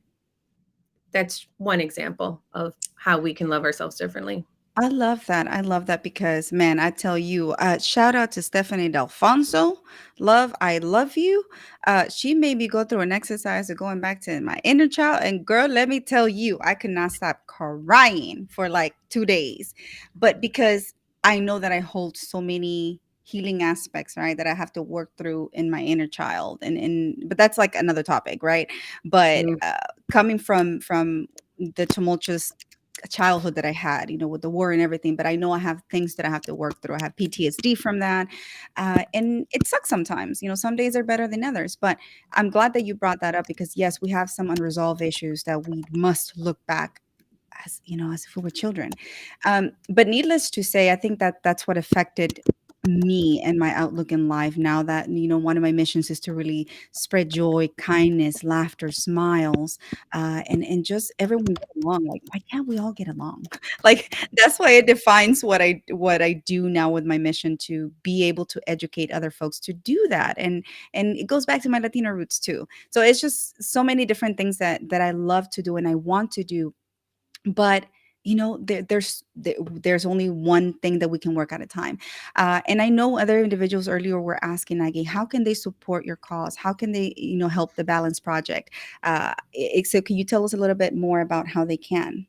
that's one example of how we can love ourselves differently. I love that. I love that because, man, I tell you, shout out to Stephanie D'Alfonso. Love, I love you. She made me go through an exercise of going back to my inner child. And girl, let me tell you, I could not stop crying for like 2 days. But because I know that I hold so many healing aspects, right, that I have to work through in my inner child. But that's like another topic, right? But Mm. coming from the tumultuous childhood that I had, with the war and everything, but I know I have things that I have to work through. I have PTSD from that. And it sucks sometimes. Some days are better than others. But I'm glad that you brought that up because, yes, we have some unresolved issues that we must look back as if we were children. But needless to say, I think that that's what affected me and my outlook in life now that one of my missions is to really spread joy, kindness, laughter, smiles, and just everyone get along. Like, why can't we all get along? Like, that's why it defines what I do now with my mission, to be able to educate other folks to do that. And it goes back to my Latino roots too. So it's just so many different things that I love to do and I want to do. But there's only one thing that we can work at a time. And I know other individuals earlier were asking, Aggie, how can they support your cause? How can they help the Balance Project? So can you tell us a little bit more about how they can?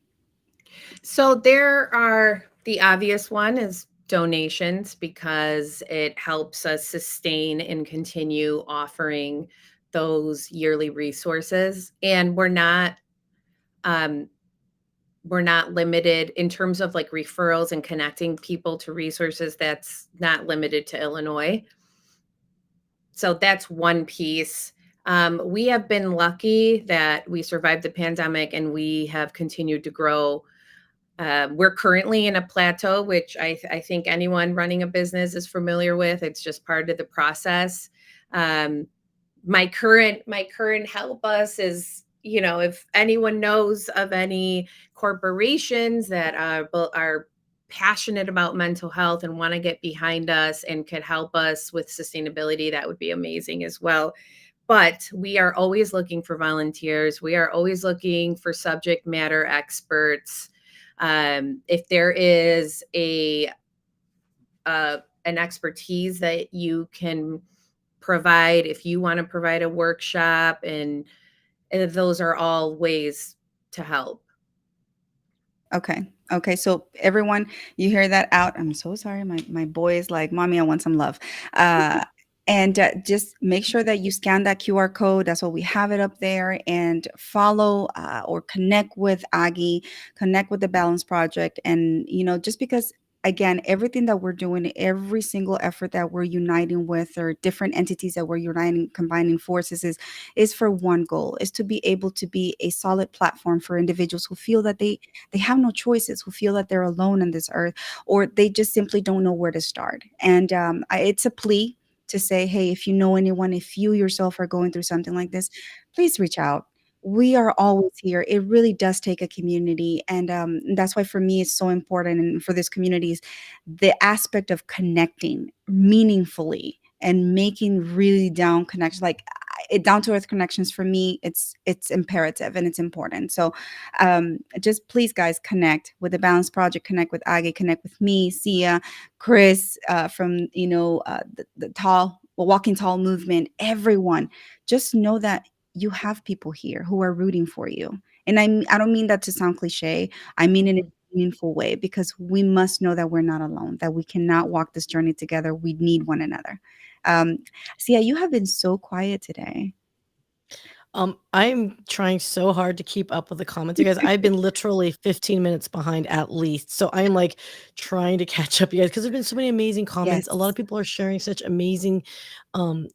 So there are, the obvious one is donations, because it helps us sustain and continue offering those yearly resources. And um, we're not limited in terms of like referrals and connecting people to resources. That's not limited to Illinois. So that's one piece. We have been lucky that we survived the pandemic and we have continued to grow. We're currently in a plateau, which I think anyone running a business is familiar with. It's just part of the process. Um, my current help us is, if anyone knows of any corporations that are passionate about mental health and want to get behind us and could help us with sustainability, that would be amazing as well. But we are always looking for volunteers. We are always looking for subject matter experts. If there is a an expertise that you can provide if you want to provide a workshop, and those are all ways to help. Okay. Okay. So everyone, you hear that out. I'm so sorry. My boy is like, mommy, I want some love. Uh, and just make sure that you scan that QR code. That's what we have it up there, and follow or connect with Agi, connect with the Balance Project. And, just because, again, everything that we're doing, every single effort that we're uniting with, or different entities that we're uniting, combining forces, is for one goal, is to be able to be a solid platform for individuals who feel that they have no choices, who feel that they're alone on this earth, or they just simply don't know where to start. And it's a plea to say, hey, if you know anyone, if you yourself are going through something like this, please reach out. We are always here. It really does take a community. And that's why for me, it's so important. And for this community is the aspect of connecting meaningfully and making really down connections, like down to earth connections. For me, it's imperative and it's important. So just please, guys, connect with the Balance Project, connect with Agi, connect with me, Sia, Chris, from the tall, well, Walking Tall movement. Everyone, just know that you have people here who are rooting for you. And I don't mean that to sound cliche. I mean in a meaningful way, because we must know that we're not alone, that we cannot walk this journey together. We need one another. Um, Sia, you have been so quiet today. I'm trying so hard to keep up with the comments, you guys. I've been literally 15 minutes behind at least. So I'm like trying to catch up, you guys, because there's been so many amazing comments. A lot Yes. of people are sharing such amazing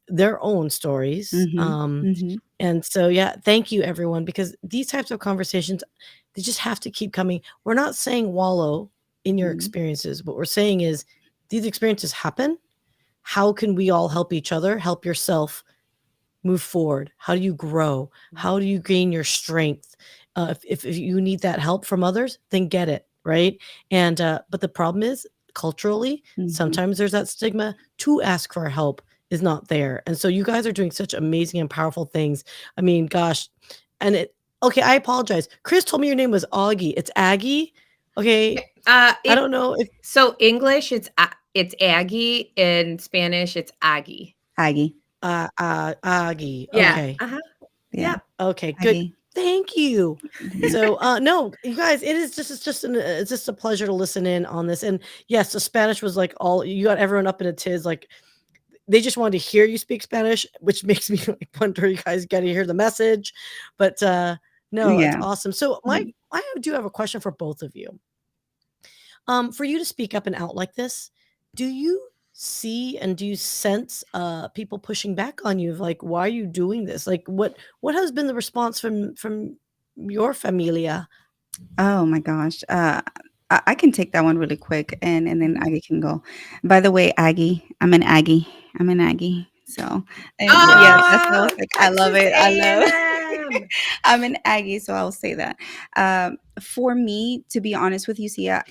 their own stories. Mm-hmm. Mm-hmm. And so yeah, thank you everyone, because these types of conversations, they just have to keep coming. We're not saying wallow in your Mm-hmm. experiences. What we're saying is these experiences happen. How can we all help each other, help yourself move forward? How do you grow? How do you gain your strength? If you need that help from others, then get it, right? And but the problem is, culturally, Mm-hmm. sometimes there's that stigma to ask for help is not there. And so you guys are doing such amazing and powerful things. I mean, gosh, and it. Okay, I apologize. Chris told me your name was Augie. It's Aggie. Okay, I It don't know if So English, it's Aggie. In Spanish, it's Agi. Aggie. Aggie. Yeah. Okay. Yeah. Yeah. Okay, good. Aggie. Thank you. So, no, you guys, it's just a pleasure to listen in on this. And yes, the Spanish was like all you got everyone up in a tiz. Like they just wanted to hear you speak Spanish, which makes me like wonder you guys get to hear the message. But no, it's Yeah. awesome. So Mhm. I do have a question for both of you. For you to speak up and out like this, do you see and do you sense people pushing back on you? Like, why are you doing this? Like, what has been the response from your familia? Oh my gosh. I can take that one really quick, and then Mhm. Aggie can go. By the way, Aggie, I'm an Aggie. I'm an Aggie. So, and yeah, that's I was Oh, like, I love Texas it. I love A&M. I'm an Aggie, so I'll say that. For me, to be honest with you, Sia,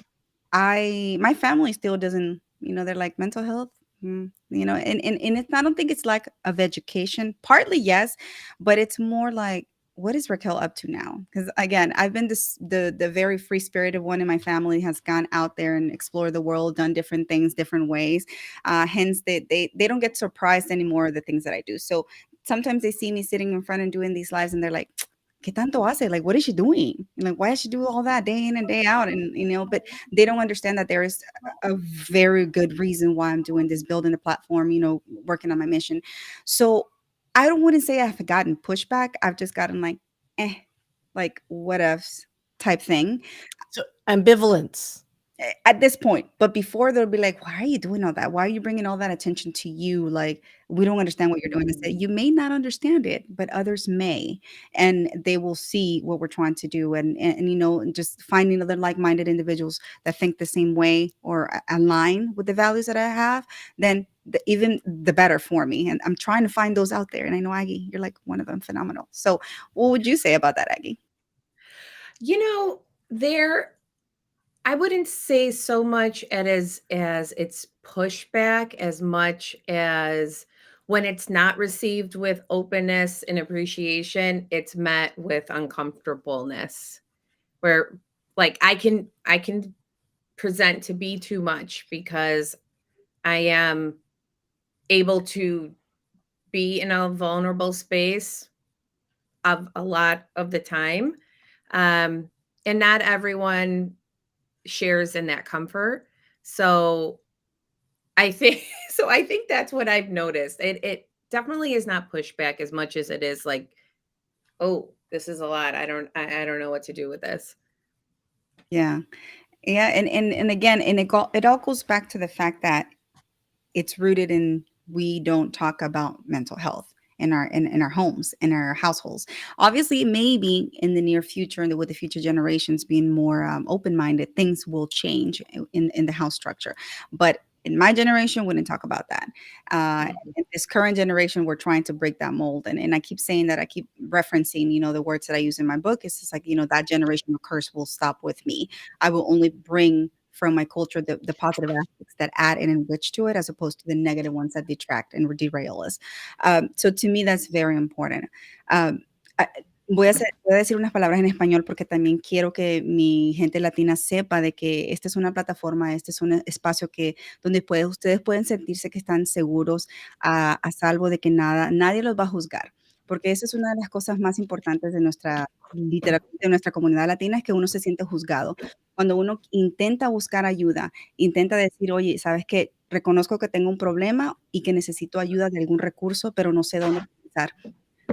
my family still doesn't, they're like mental health, and it's, I don't think it's lack of education. Partly yes, but it's more like, what is Raquel up to now? Because again, I've been the very free spirited one in my family, has gone out there and explored the world, done different things, different ways. Hence, they don't get surprised anymore of the things that I do. So sometimes they see me sitting in front and doing these lives, and they're like, ¿Qué tanto hace? Like, what is she doing? Like, why does she do all that day in and day out? And but they don't understand that there is a very good reason why I'm doing this, building the platform, working on my mission. So I don't wouldn't say I've gotten pushback. I've just gotten like, like what else type thing. So ambivalence. At this point. But before, they'll be like, why are you doing all that? Why are you bringing all that attention to you? Like, we don't understand what you're doing. I said, you may not understand it, but others may, and they will see what we're trying to do. And and just finding other like-minded individuals that think the same way or align with the values that I have, then even the better for me. And I'm trying to find those out there. And I know, Aggie, you're like one of them. Phenomenal. So what would you say about that, Aggie? You know, there I wouldn't say so much as it's pushback as much as when it's not received with openness and appreciation, it's met with uncomfortableness. Where like I can present to be too much because I am able to be in a vulnerable space of a lot of the time. Um, and not everyone shares in that comfort. So I think I think that's what I've noticed. It definitely is not pushback as much as it is like, oh, this is a lot. I don't know what to do with this. Yeah. Yeah, and again, and it all goes back to the fact that it's rooted in we don't talk about mental health in our homes, in our households. Obviously, maybe in the near future and with the future generations being more open-minded, things will change in the house structure. But in my generation, we didn't talk about that. Mhm. In this current generation, we're trying to break that mold. And I keep saying that, I keep referencing, the words that I use in my book. It's just like, that generational curse will stop with me. I will only bring from my culture the positive aspects that add and enrich to it, as opposed to the negative ones that detract and derail us. So to me, that's very important. Um, I- voy a decir unas palabras en español porque también quiero que mi gente latina sepa de que esta es una plataforma, este es un espacio donde ustedes pueden sentirse que están seguros, a salvo de que nadie los va a juzgar, porque esa es una de las cosas más importantes de literalmente de nuestra comunidad latina, es que uno se siente juzgado. Cuando uno intenta buscar ayuda, intenta decir: "Oye, ¿sabes qué? Reconozco que tengo un problema y que necesito ayuda de algún recurso, pero no sé dónde comenzar".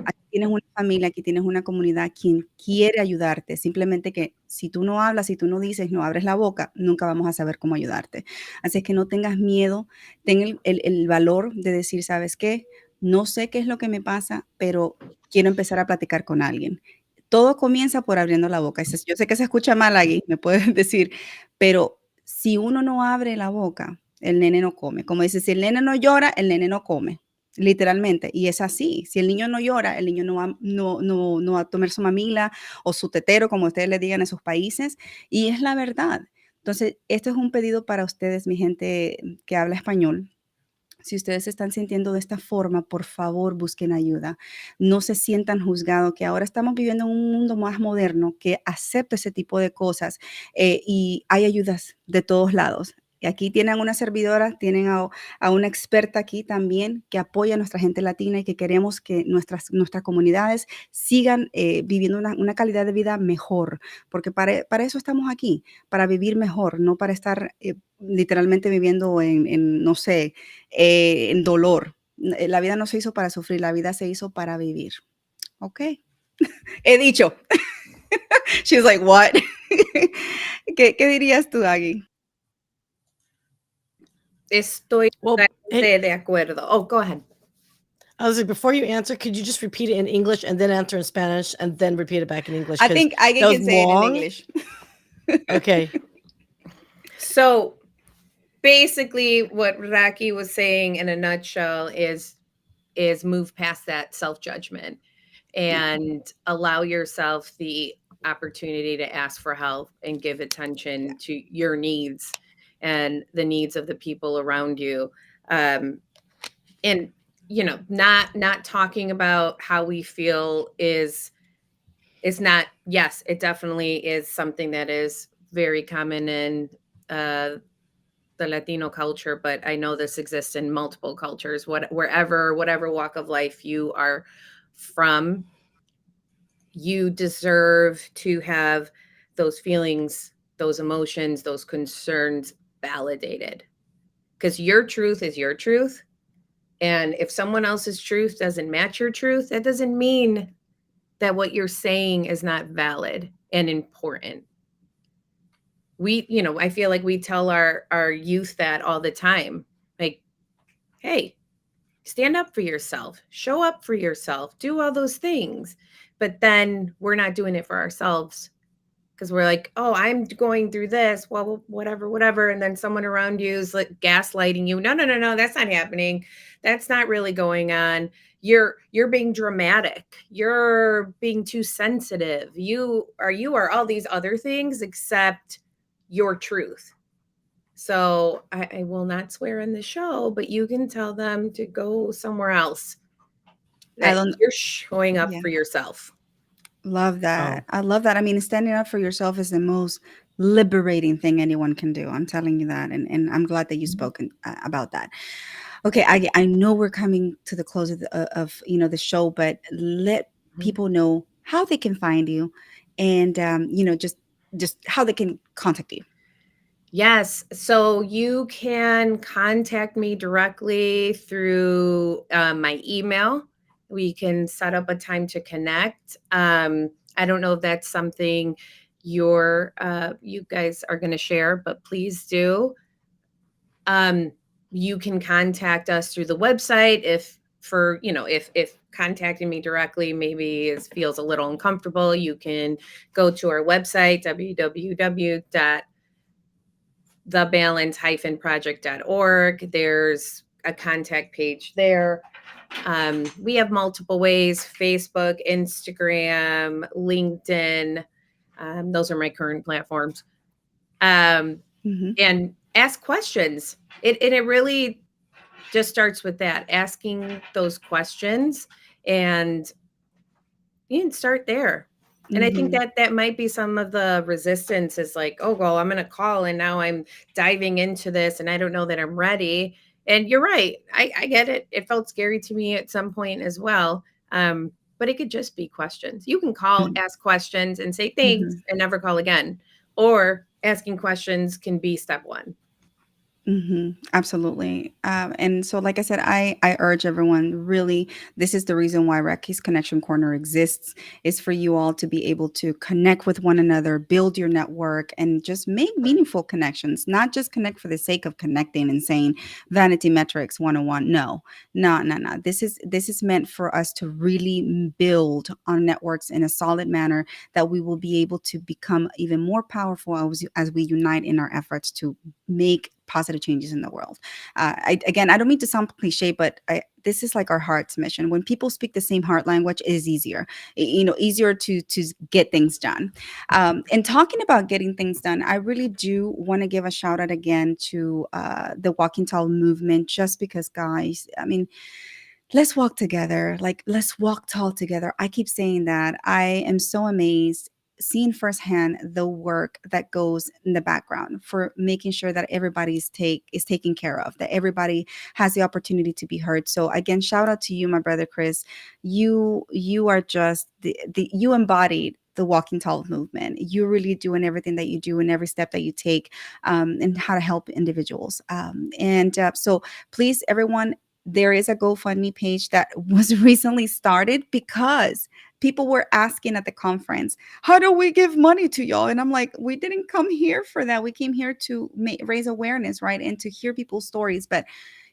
Aquí tienes una familia, aquí tienes una comunidad quien quiere ayudarte, simplemente que si tú no hablas, si tú no dices, no abres la boca, nunca vamos a saber cómo ayudarte. Así es que no tengas miedo, ten el valor de decir: "¿Sabes qué? No sé qué es lo que me pasa, pero quiero empezar a platicar con alguien". Todo comienza por abriendo la boca. Yo sé que se escucha mal, Agui, me puedes decir, pero si uno no abre la boca, el nene no come. Como dice, si el nene no llora, el nene no come. Literalmente, y es así. Si el niño no llora, el niño no va a tomar su mamila o su tetero, como ustedes le digan en sus países, y es la verdad. Entonces, esto es un pedido para ustedes, mi gente que habla español. Si ustedes se están sintiendo de esta forma, por favor, busquen ayuda. No se sientan juzgados, que ahora estamos viviendo en un mundo más moderno que acepta ese tipo de cosas, y hay ayudas de todos lados. Y aquí tienen una servidora, tienen a una experta aquí también que apoya a nuestra gente latina y que queremos que nuestras comunidades sigan viviendo una calidad de vida mejor, porque para eso estamos aquí, para vivir mejor, no para estar literalmente viviendo no sé, en dolor. La vida no se hizo para sufrir, la vida se hizo para vivir. ¿Ok? He dicho. She's like, what? ¿Qué dirías tú, Aggie? Estoy Well, hey, totalmente de acuerdo. Oh, go ahead. I was like, before you answer, could you just repeat it in English and then answer in Spanish and then repeat it back in English? I Because think Aggie that was can say it in long. English. Okay. So basically what Raki was saying in a nutshell is move past that self-judgment Yeah. and allow yourself the opportunity to ask for help and give Yeah. attention to your needs and the needs of the people around you. Um, and not talking about how we feel is not, yes, it definitely is something that is very common in uh the Latino culture, but I know this exists in multiple cultures. Whatever walk of life you are from, you deserve to have those feelings, those emotions, those concerns validated. Because your truth is your truth. And if someone else's truth doesn't match your truth, that doesn't mean that what you're saying is not valid and important. I feel like we tell our youth that all the time. Like, hey, stand up for yourself, show up for yourself, do all those things. But then we're not doing it for ourselves because we're like, oh, I'm going through this. Well, whatever. And then someone around you is like gaslighting you. No, no, no, no, that's not happening. That's not really going on. You're being dramatic. You're being too sensitive. You are all these other things except your truth. So I will not swear in the show, but you can tell them to go somewhere else. I That don't, you're showing up yeah. for yourself. Love Oh, that. I love that. I mean, standing up for yourself is the most liberating thing anyone can do. I'm telling you that, and I'm glad that you Mhm, spoke about that. Okay, I know we're coming to the close of the show, but let mhm. people know how they can find you, and just how they can contact you. Yes. So you can contact me directly through my email. We can set up a time to connect. I don't know if that's something you guys are going to share, but please do. Um, you can contact us through the website if contacting me directly maybe feels a little uncomfortable. You can go to our website www.thebalance-project.org. There's a contact page there. We have multiple ways: Facebook, Instagram, LinkedIn. Those are my current platforms. Um, Hmm. and ask questions. It really just starts with that, asking those questions, and you can start there. And I think Hmm. that that might be some of the resistance is like, oh, well, I'm going to call and now I'm diving into this and I don't know that I'm ready. And you're right. I get it. It felt scary to me at some point as well. But it could just be questions. You can call, ask questions, and say thanks Hmm. and never call again. Or asking questions can be step one. Absolutely. And so, like I said, I urge everyone, really, this is the reason why Rocky's Connection Corner exists, is for you all to be able to connect with one another, build your network, and just make meaningful connections, not just connect for the sake of connecting and saying vanity metrics 101. No, no, no, no. This is meant for us to really build our networks in a solid manner that we will be able to become even more powerful as we unite in our efforts to make positive changes in the world. Again, I don't mean to sound cliche, but this is like our heart's mission. When people speak the same heart language, it is easier, easier to get things done. And talking about getting things done, I really do want to give a shout out again to the Walking Tall movement, just because, guys, I mean, let's walk together. Like, let's walk tall together. I keep saying that. I am so amazed seeing firsthand the work that goes in the background for making sure that is taken care of, that everybody has the opportunity to be heard. So again, shout out to you, my brother Chris. You are just the you embodied the Walking Tall movement. You're really doing everything that you do and every step that you take, and how to help individuals. So please, everyone, there is a GoFundMe page that was recently started because people were asking at the conference, how do we give money to y'all? And I'm like, we didn't come here for that. We came here to raise awareness, right? And to hear people's stories. But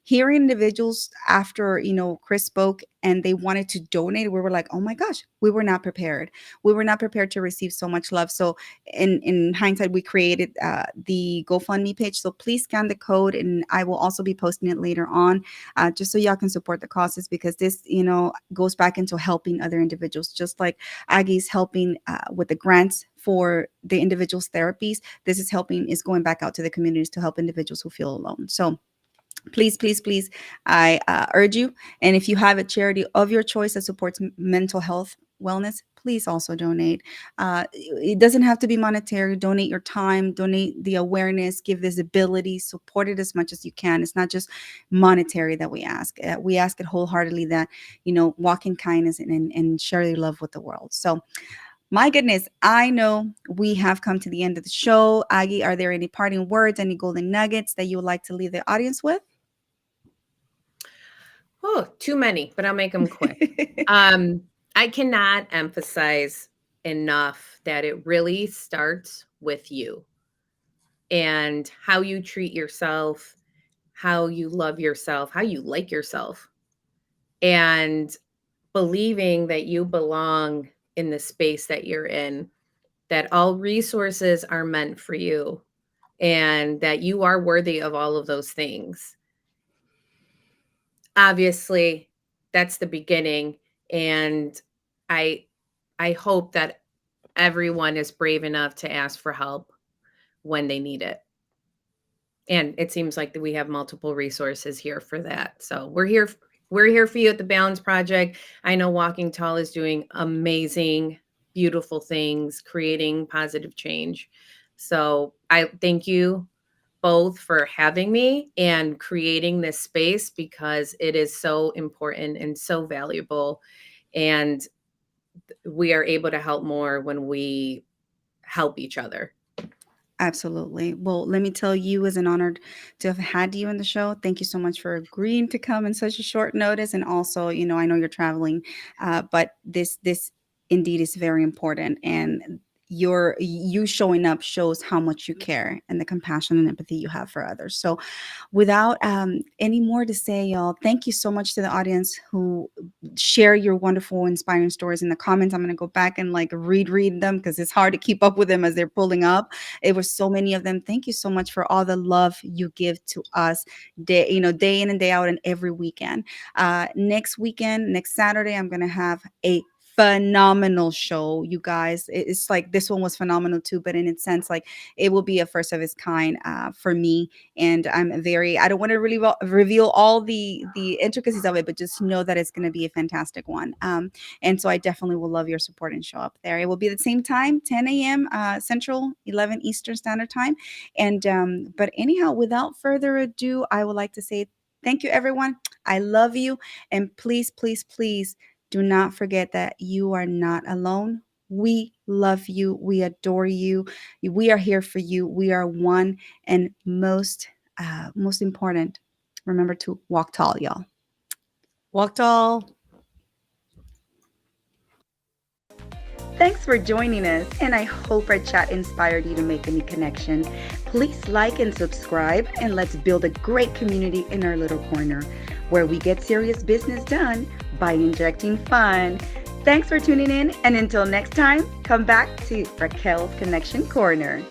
hearing individuals after, Chris spoke and they wanted to donate, we were like, oh my gosh, we were not prepared. We were not prepared to receive so much love. So in hindsight, we created the GoFundMe page. So please scan the code, and I will also be posting it later on, just so y'all can support the causes, because this, goes back into helping other individuals, just like Aggie's helping with the grants for the individuals' therapies. This is going back out to the communities to help individuals who feel alone. So please, please, please, I urge you. And if you have a charity of your choice that supports mental health, wellness, please also donate. It doesn't have to be monetary. Donate your time, donate the awareness, give visibility, support it as much as you can. It's not just monetary that we ask. We ask it wholeheartedly that, walk in kindness and share your love with the world. So, my goodness, I know we have come to the end of the show. Aggie, are there any parting words, any golden nuggets that you would like to leave the audience with? Oh, too many, but I'll make them quick. I cannot emphasize enough that it really starts with you and how you treat yourself, how you love yourself, how you like yourself, and believing that you belong in the space that you're in, that all resources are meant for you, and that you are worthy of all of those things. Obviously, that's the beginning, and I I hope that everyone is brave enough to ask for help when they need it. And it seems like that we have multiple resources here for that. So we're here for you at the Balance Project. I know Walking Tall is doing amazing, beautiful things, creating positive change. So I thank you both for having me and creating this space because it is so important and so valuable. And we are able to help more when we help each other. Absolutely. Well, let me tell you, it's an honor to have had you in the show. Thank you so much for agreeing to come in such a short notice. And also, I know you're traveling, but this indeed is very important. And you showing up shows how much you care and the compassion and empathy you have for others. So without any more to say, y'all, thank you so much to the audience who share your wonderful, inspiring stories in the comments. I'm going to go back and like read them because it's hard to keep up with them as they're pulling up. It was so many of them. Thank you so much for all the love you give to us day in and day out and every weekend. Next weekend, next Saturday, I'm going to have a phenomenal show, you guys. It's like this one was phenomenal too, but in its sense, like it will be a first of its kind for me. And I don't want to really reveal all the intricacies of it, but just know that it's going to be a fantastic one. And so I definitely will love your support and show up there. It will be the same time, 10 a.m. Central, 11 Eastern Standard Time. And but anyhow, without further ado, I would like to say thank you, everyone. I love you. And please, please, please do not forget that you are not alone. We love you. We adore you. We are here for you. We are one. And most important, remember to walk tall, y'all. Walk tall. Thanks for joining us, and I hope our chat inspired you to make a new connection. Please like and subscribe, and let's build a great community in our little corner where we get serious business done by injecting fun. Thanks for tuning in, and until next time, come back to Raquel's Connection Corner.